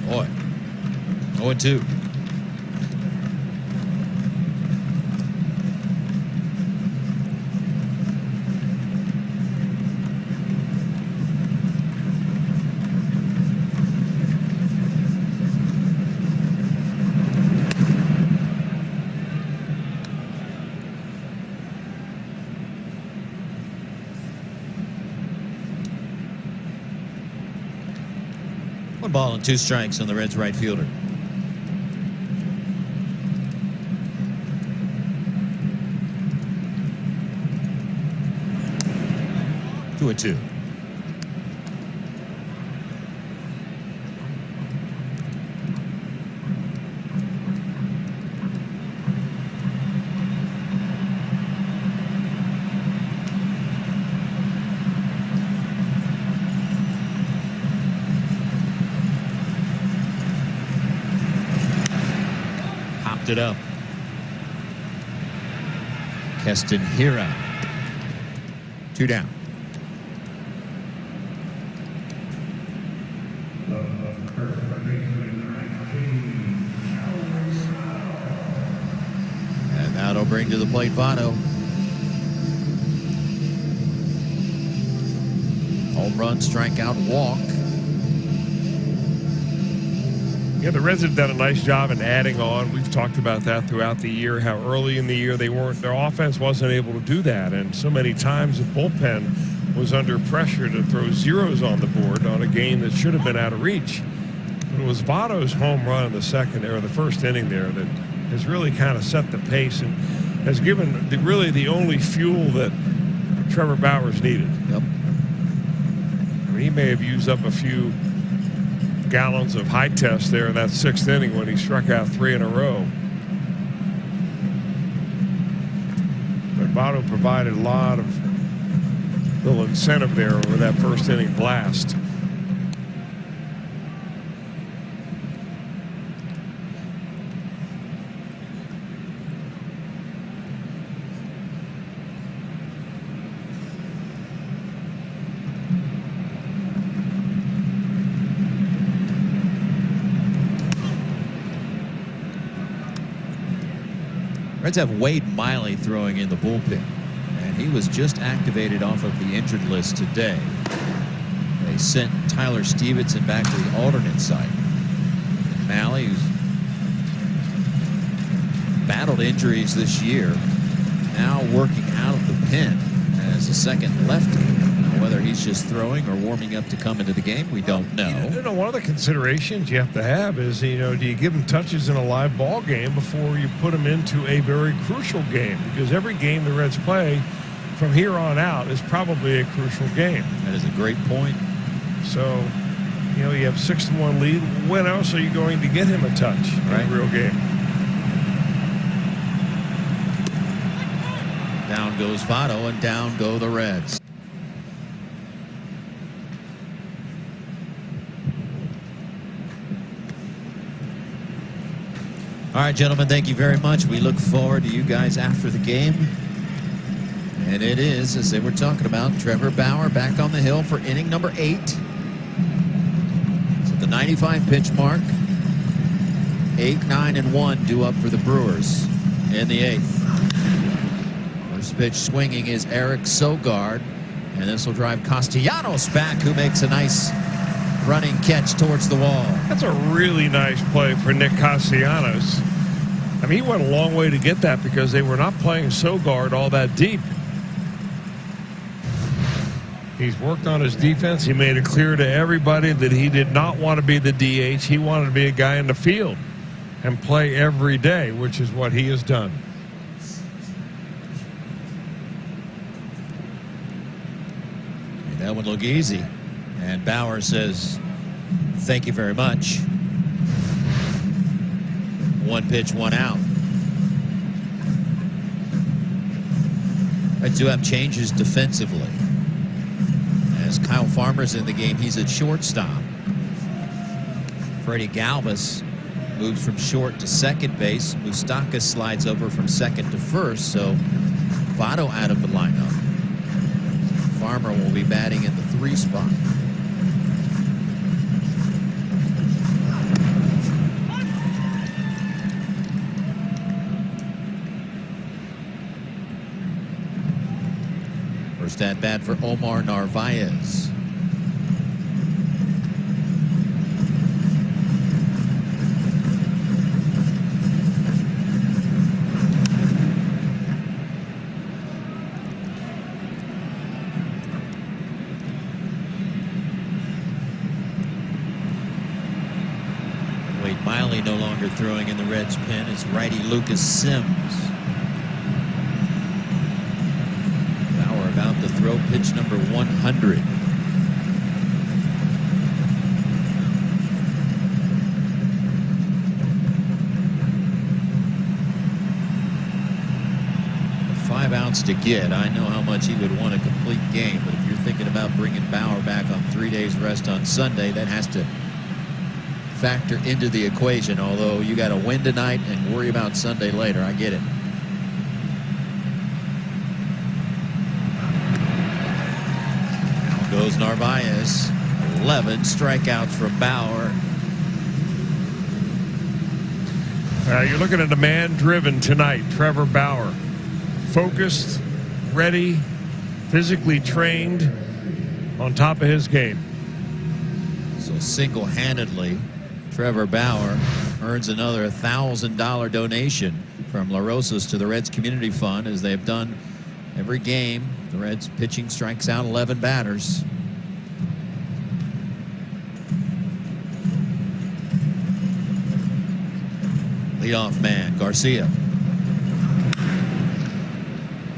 Boy, 0-2. One ball and 2 strikes on the Reds' right fielder. Two and 2. It up. Keston Hiura. 2 down. And that'll bring to the plate Votto. Home run, strikeout, walk. Yeah, the Reds have done a nice job in adding on. We've talked about that throughout the year, how early in the year their offense wasn't able to do that. And so many times the bullpen was under pressure to throw zeros on the board on a game that should have been out of reach. It was Votto's home run in the second or the first inning there that has really kind of set the pace and has given really the only fuel that Trevor Bauer's needed. Yep. I mean, he may have used up a few gallons of high test there in that sixth inning when he struck out 3 in a row. But Votto provided a lot of little incentive there with that first inning blast. Reds have Wade Miley throwing in the bullpen, and he was just activated off of the injured list today. They sent Tyler Stevenson back to the alternate site. And Miley, who's battled injuries this year, now working out of the pen as a second lefty. Now, whether he's just throwing or warming up to come into the game, we don't know. You know, one of the considerations you have to have is, do you give him touches in a live ball game before you put him into a very crucial game? Because every game the Reds play from here on out is probably a crucial game. That is a great point. So, you have 6-1 lead. When else are you going to get him a touch in a real game? Down goes Votto, and down go the Reds. All right, gentlemen, thank you very much. We look forward to you guys after the game. And it is, as they were talking about, Trevor Bauer back on the hill for inning number 8. It's at the 95 pitch mark. 8, 9, and 1 due up for the Brewers in the 8th. First pitch swinging is Eric Sogard. And this will drive Castellanos back, who makes a nice running catch towards the wall. That's a really nice play for Nick Castellanos. I mean, he went a long way to get that because they were not playing Sogard all that deep. He's worked on his defense. He made it clear to everybody that he did not want to be the DH. He wanted to be a guy in the field and play every day, which is what he has done. Made that one look easy. And Bauer says, thank you very much. 1 pitch, 1 out. Reds do have changes defensively. As Kyle Farmer's in the game, he's at shortstop. Freddie Galvis moves from short to second base. Moustakas slides over from second to first, so Votto out of the lineup. Farmer will be batting in the 3 spot. First at bat for Omar Narvaez. Wade Miley no longer throwing in the Reds' pen. It's righty Lucas Sims. About to throw pitch number 100. With 5 outs to get, I know how much he would want a complete game, but if you're thinking about bringing Bauer back on 3 days rest on Sunday, that has to factor into the equation, although you got to win tonight and worry about Sunday later. I get it. Goes Narvaez. 11 strikeouts from Bauer. You're looking at a man driven tonight, Trevor Bauer. Focused, ready, physically trained, on top of his game. So single-handedly, Trevor Bauer earns another $1,000 donation from La Rosas to the Reds Community Fund, as they've done every game. The Reds pitching strikes out 11 batters. Leadoff man, Garcia.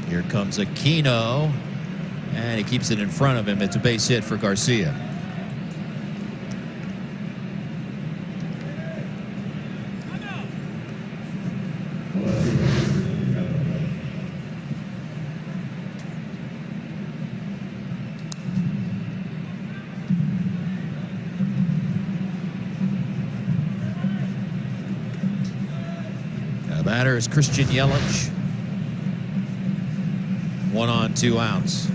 Here comes Aquino, and he keeps it in front of him. It's a base hit for Garcia. The batter is Christian Yelich. 1 on, 2 outs.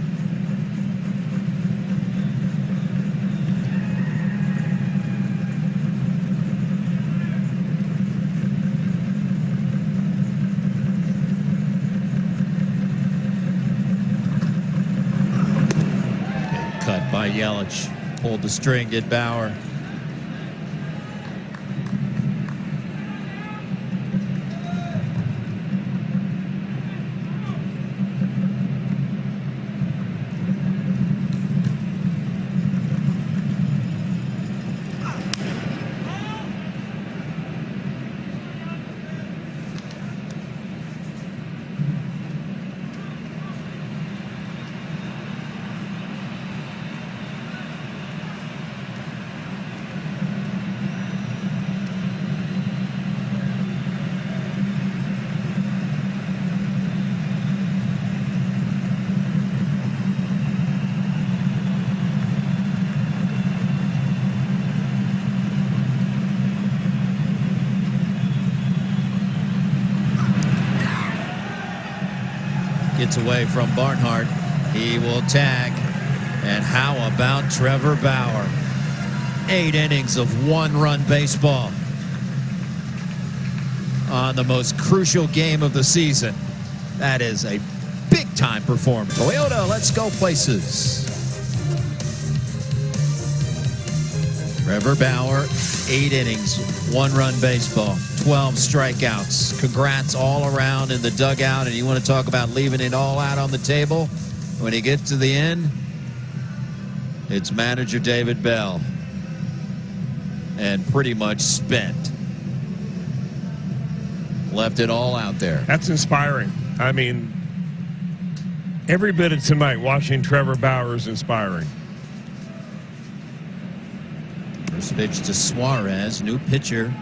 Cut by Yelich. Pulled the string, did Bauer. Gets away from Barnhart. He will tag. And how about Trevor Bauer? 8 innings of 1-run baseball on the most crucial game of the season. That is a big-time performance. Toyota, let's go places. Trevor Bauer, 8 innings, 1-run baseball, 12 strikeouts. Congrats all around in the dugout. And you want to talk about leaving it all out on the table? When he gets to the end, it's manager David Bell. And pretty much spent. Left it all out there. That's inspiring. I mean, every bit of tonight watching Trevor Bauer is inspiring. First pitch to Suarez, new pitcher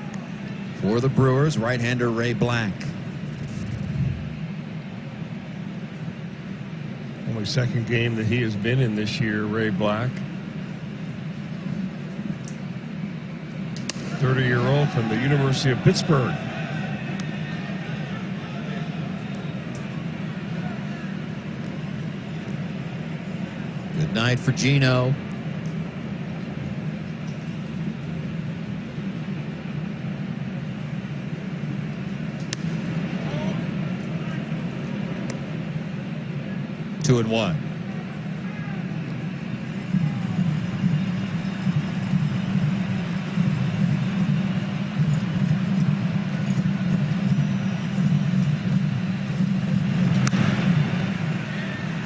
for the Brewers, right-hander Ray Black. Only second game that he has been in this year, Ray Black. 30-year-old from the University of Pittsburgh. Good night for Gino. Two and one.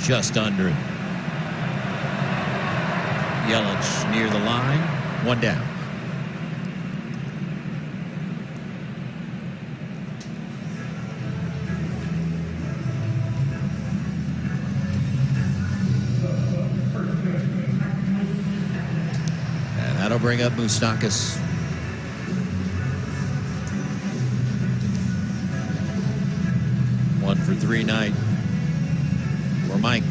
Just under it. Yelich near the line. 1 down. And that'll bring up Moustakas. One for 3 night for Mike.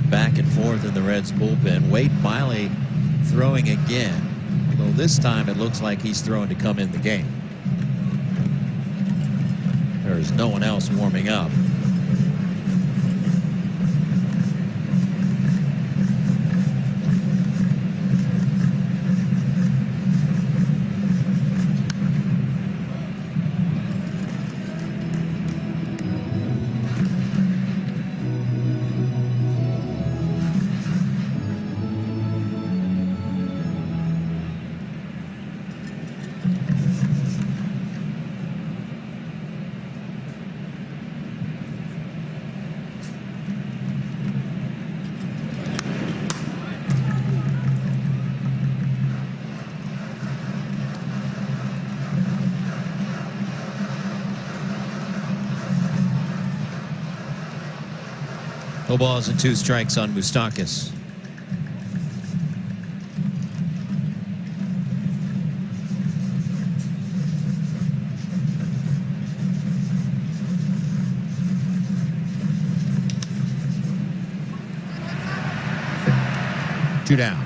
Back and forth in the Reds bullpen. Wade Miley throwing again, although this time it looks like he's throwing to come in the game. There is no one else warming up. No balls and 2 strikes on Moustakas. Two down.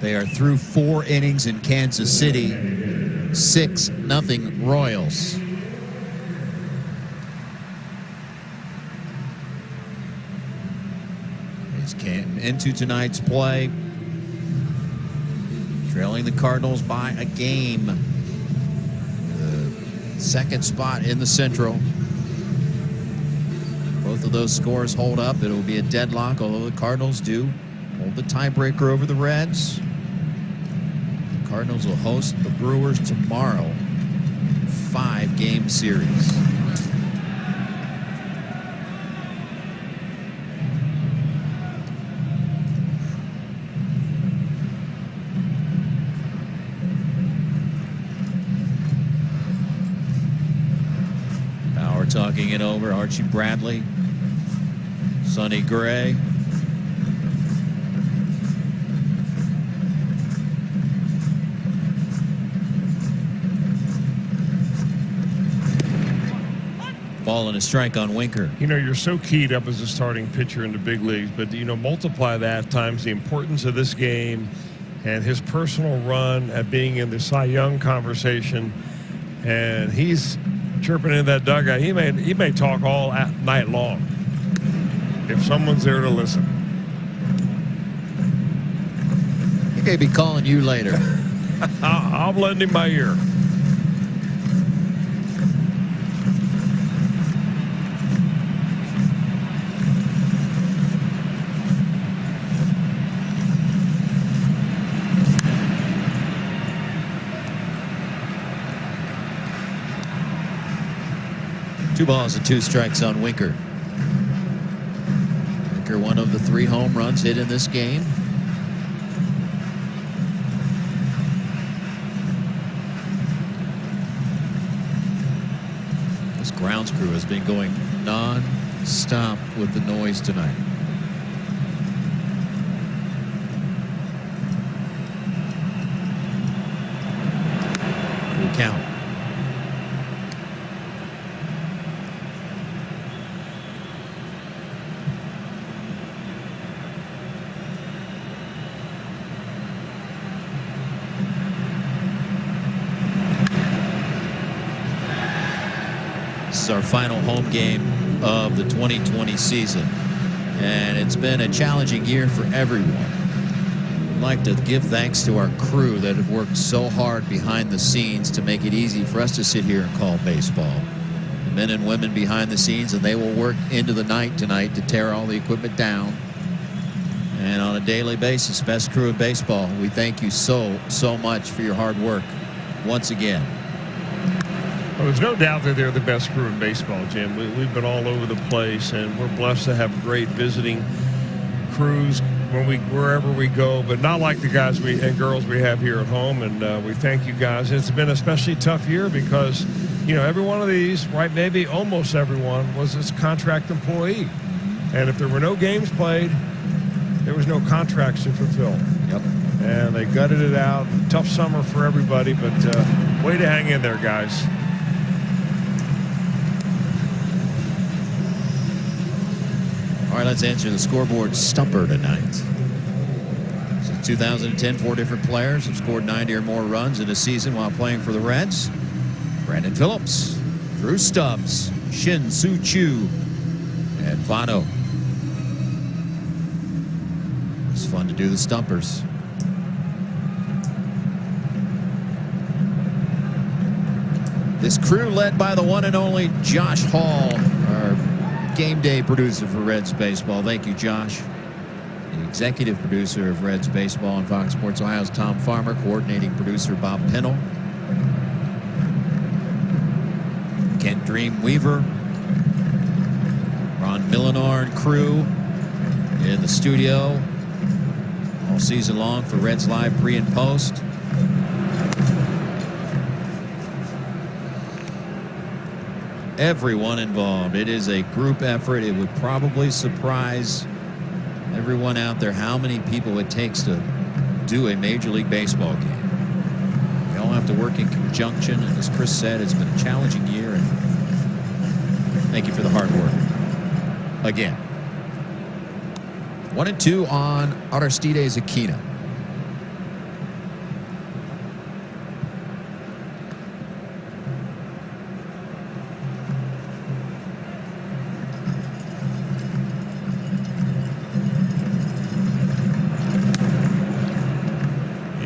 They are through 4 innings in Kansas City. 6-0 Royals. Into tonight's play, trailing the Cardinals by a game. The second spot in the Central. Both of those scores hold up. It will be a deadlock, although the Cardinals do hold the tiebreaker over the Reds. The Cardinals will host the Brewers tomorrow. 5-game series. Talking it over, Archie Bradley, Sonny Gray. Ball and a strike on Winker. You know, you're so keyed up as a starting pitcher in the big leagues, but, you know, multiply that times the importance of this game and his personal run at being in the Cy Young conversation. And he's chirping in that dugout. He may talk all night long if someone's there to listen. He may be calling you later. I'll lend him my ear. Two balls and 2 strikes on Winker. Winker, one of the 3 home runs hit in this game. This grounds crew has been going non-stop with the noise tonight. Full count. This is our final home game of the 2020 season, and it's been a challenging year for everyone. I'd like to give thanks to our crew that have worked so hard behind the scenes to make it easy for us to sit here and call baseball. The men and women behind the scenes, and they will work into the night tonight to tear all the equipment down. And on a daily basis, best crew in baseball, we thank you so much for your hard work once again. Well, there's no doubt that they're the best crew in baseball, Jim. We've been all over the place, and we're blessed to have great visiting crews wherever we go, but not like the guys and girls we have here at home. And we thank you guys. It's been an especially tough year because, you know, every one of these, right, maybe almost everyone, was a contract employee. And if there were no games played, there was no contracts to fulfill. Yep. And they gutted it out. Tough summer for everybody, but way to hang in there, guys. All right, let's answer the scoreboard stumper tonight. Since 2010, 4 different players have scored 90 or more runs in a season while playing for the Reds. Brandon Phillips, Drew Stubbs, Shin Soo Choo, and Vano. It's fun to do the stumpers. This crew led by the one and only Josh Hall, our game day producer for Reds Baseball. Thank you, Josh. The executive producer of Reds Baseball and Fox Sports Ohio's Tom Farmer. Coordinating producer Bob Pennell. Kent Dreamweaver. Ron Milinar and crew in the studio all season long for Reds Live pre and post. everyone involved. It is a group effort. It would probably surprise everyone out there how many people it takes to do a Major League Baseball game. We all have to work in conjunction, and as Chris said, it's been a challenging year, and thank you for the hard work. Again. 1-2 on Aristides Aquino.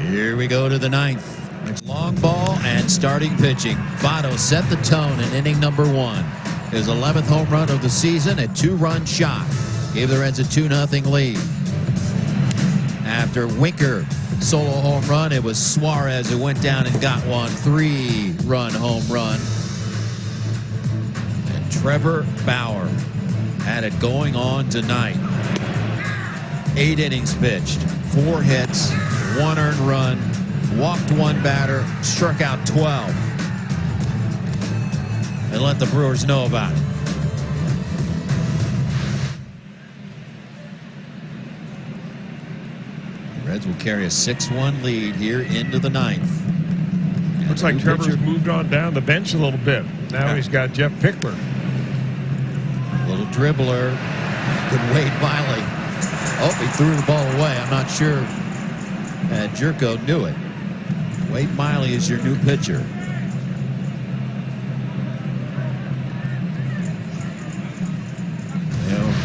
Here we go to the ninth. It's long ball and starting pitching. Votto set the tone in inning number 1. His 11th home run of the season, a 2-run shot. Gave the Reds a 2-0 lead. After Winker solo home run, it was Suarez who went down and got one. 3-run home run. And Trevor Bauer had it going on tonight. 8 innings pitched, 4 hits, 1 earned run, walked 1 batter, struck out 12. And let the Brewers know about it. The Reds will carry a 6-1 lead here into the 9th. Looks like Trevor's moved on down the bench a little bit. Now he's got Jeff Pickler. Little dribbler. Good Wade Miley. Oh, he threw the ball away. I'm not sure Jerko knew it. Wade Miley is your new pitcher.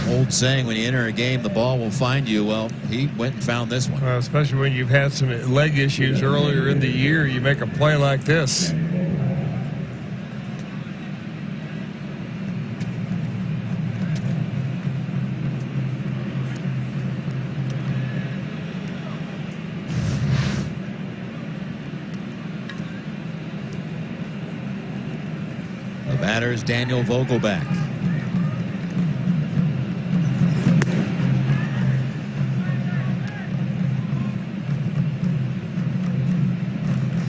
Old saying, when you enter a game, the ball will find you. Well, he went and found this one. Especially when you've had some leg issues earlier in the year, you make a play like this. The batter is Daniel Vogelback.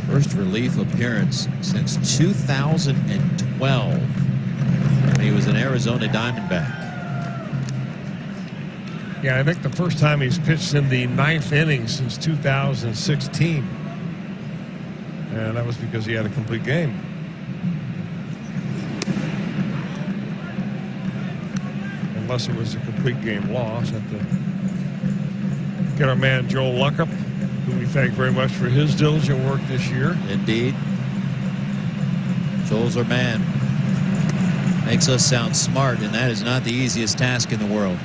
First relief appearance since 2012 when he was an Arizona Diamondback. Yeah, I think the first time he's pitched in the 9th inning since 2016. And that was because he had a complete game. Unless it was a complete game loss. Have to get our man Joel Luckup, who we thank very much for his diligent work this year. Indeed. Joel's our man. Makes us sound smart, and that is not the easiest task in the world.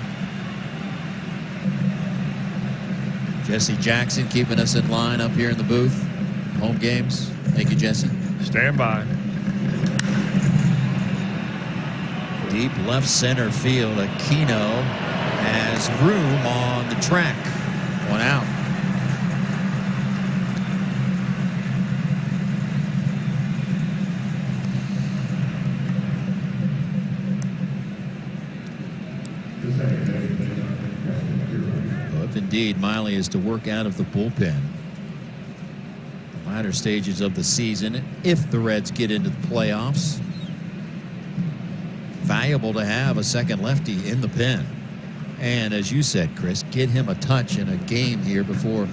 Jesse Jackson keeping us in line up here in the booth. Home games. Thank you, Jesse. Stand by. Deep left center field. Aquino has room on the track. 1 out. If indeed Miley is to work out of the bullpen, the latter stages of the season, if the Reds get into the playoffs, valuable to have a second lefty in the pen. And as you said, Chris, get him a touch in a game here before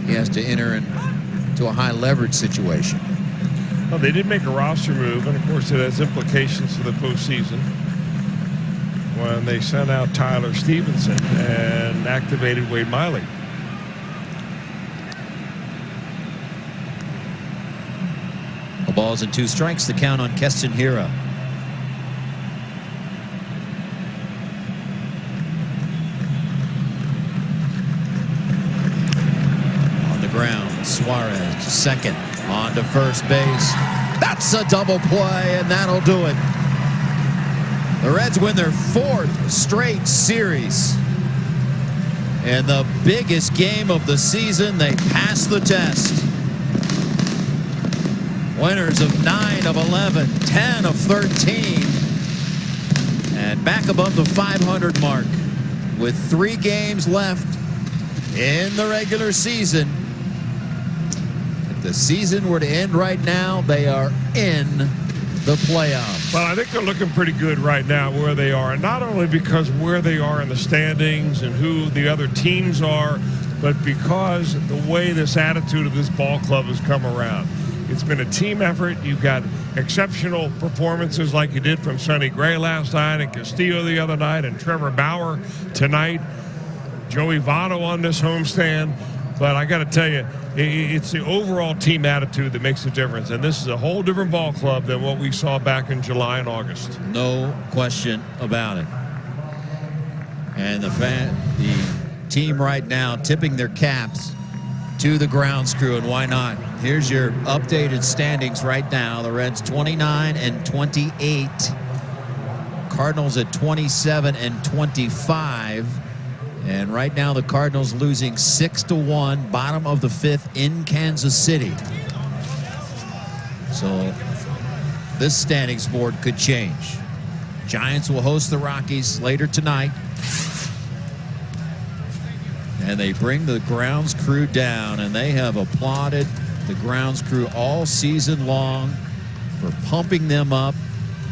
he has to enter into a high leverage situation. Well, they did make a roster move, and of course it has implications for the postseason, when they sent out Tyler Stevenson and activated Wade Miley. A balls and 2 strikes, the count on Keston Hiura. On the ground, Suarez to second, on to first base. That's a double play, and that'll do it. The Reds win their 4th straight series. In the biggest game of the season, they pass the test. Winners of 9 of 11, 10 of 13. And back above the 500 mark with 3 games left in the regular season. If the season were to end right now, they are in the playoffs. Well, I think they're looking pretty good right now where they are, and not only because where they are in the standings and who the other teams are, but because the way this attitude of this ball club has come around. It's been a team effort. You've got exceptional performances like you did from Sonny Gray last night and Castillo the other night and Trevor Bauer tonight, Joey Votto on this homestand. But I got to tell you, it's the overall team attitude that makes the difference. And this is a whole different ball club than what we saw back in July and August. No question about it. And the team right now tipping their caps to the grounds crew, and why not? Here's your updated standings right now. The Reds 29 and 28. Cardinals at 27 and 25. And right now the Cardinals losing 6-1, bottom of the 5th in Kansas City. So this standings board could change. Giants will host the Rockies later tonight. And they bring the grounds crew down, and they have applauded the grounds crew all season long for pumping them up.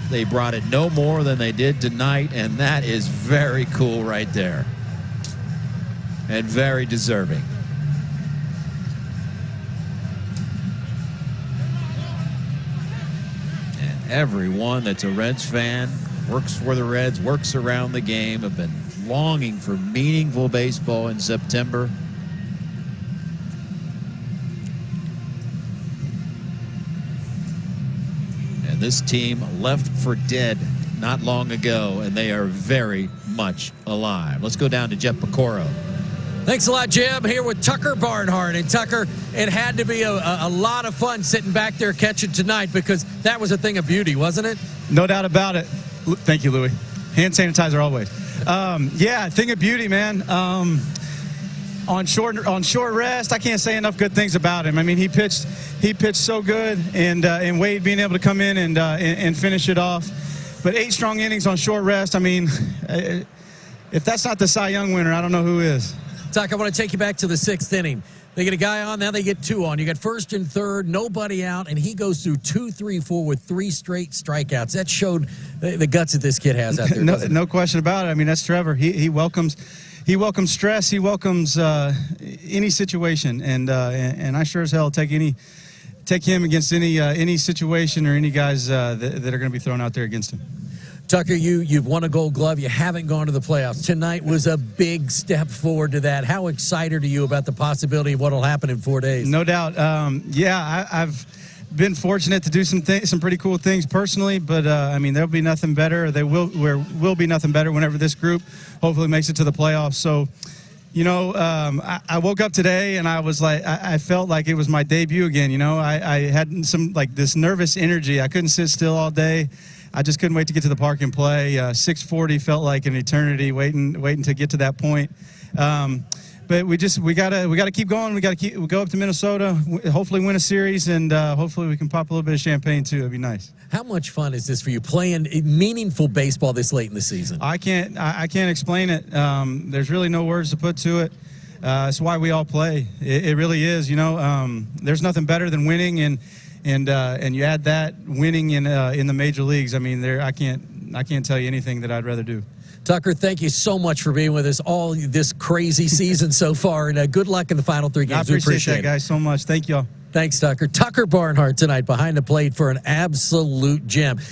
They brought it no more than they did tonight, and that is very cool right there. And very deserving. And everyone that's a Reds fan, works for the Reds, works around the game, have been longing for meaningful baseball in September. And this team left for dead not long ago, and they are very much alive. Let's go down to Jeff Pecoro. Thanks a lot, Jim. Here with Tucker Barnhart. And Tucker, it had to be a lot of fun sitting back there catching tonight, because that was a thing of beauty, wasn't it? No doubt about it. Thank you, Louie. Hand sanitizer always. Yeah, thing of beauty, man. On short rest, I can't say enough good things about him. I mean, he pitched so good, and Wade being able to come in and finish it off. But 8 strong innings on short rest. I mean, if that's not the Cy Young winner, I don't know who is. Tuck, I want to take you back to the 6th inning. They get a guy on, now they get 2 on. You got first and third, nobody out, and he goes through 2, 3, 4 with 3 straight strikeouts. That showed the guts that this kid has out there. No question about it. I mean, that's Trevor. He welcomes stress. He welcomes any situation, and I sure as hell take him against any situation or any guys that are going to be thrown out there against him. Tucker, you've won a Gold Glove. You haven't gone to the playoffs. Tonight was a big step forward to that. How excited are you about the possibility of what will happen in 4 days? No doubt. Yeah, I've been fortunate to do some pretty cool things personally, but I mean, there'll be nothing better. There will be nothing better whenever this group hopefully makes it to the playoffs. So, you know, I woke up today and I was like, I felt like it was my debut again. You know, I had some like this nervous energy. I couldn't sit still all day. I just couldn't wait to get to the park and play. 6:40 felt like an eternity waiting to get to that point. But we gotta keep going. We go up to Minnesota, hopefully win a series, and hopefully we can pop a little bit of champagne too. It'd be nice. How much fun is this for you, playing meaningful baseball this late in the season? I can't explain it. There's really no words to put to it. It's why we all play. It really is. You know, there's nothing better than winning, and you add that winning in the major leagues. I mean, I can't tell you anything that I'd rather do. Tucker, thank you so much for being with us all this crazy season so far, and good luck in the final 3 games. I appreciate that, guys, so much. Thank y'all. Thanks, Tucker. Tucker Barnhart tonight behind the plate for an absolute gem. Hey,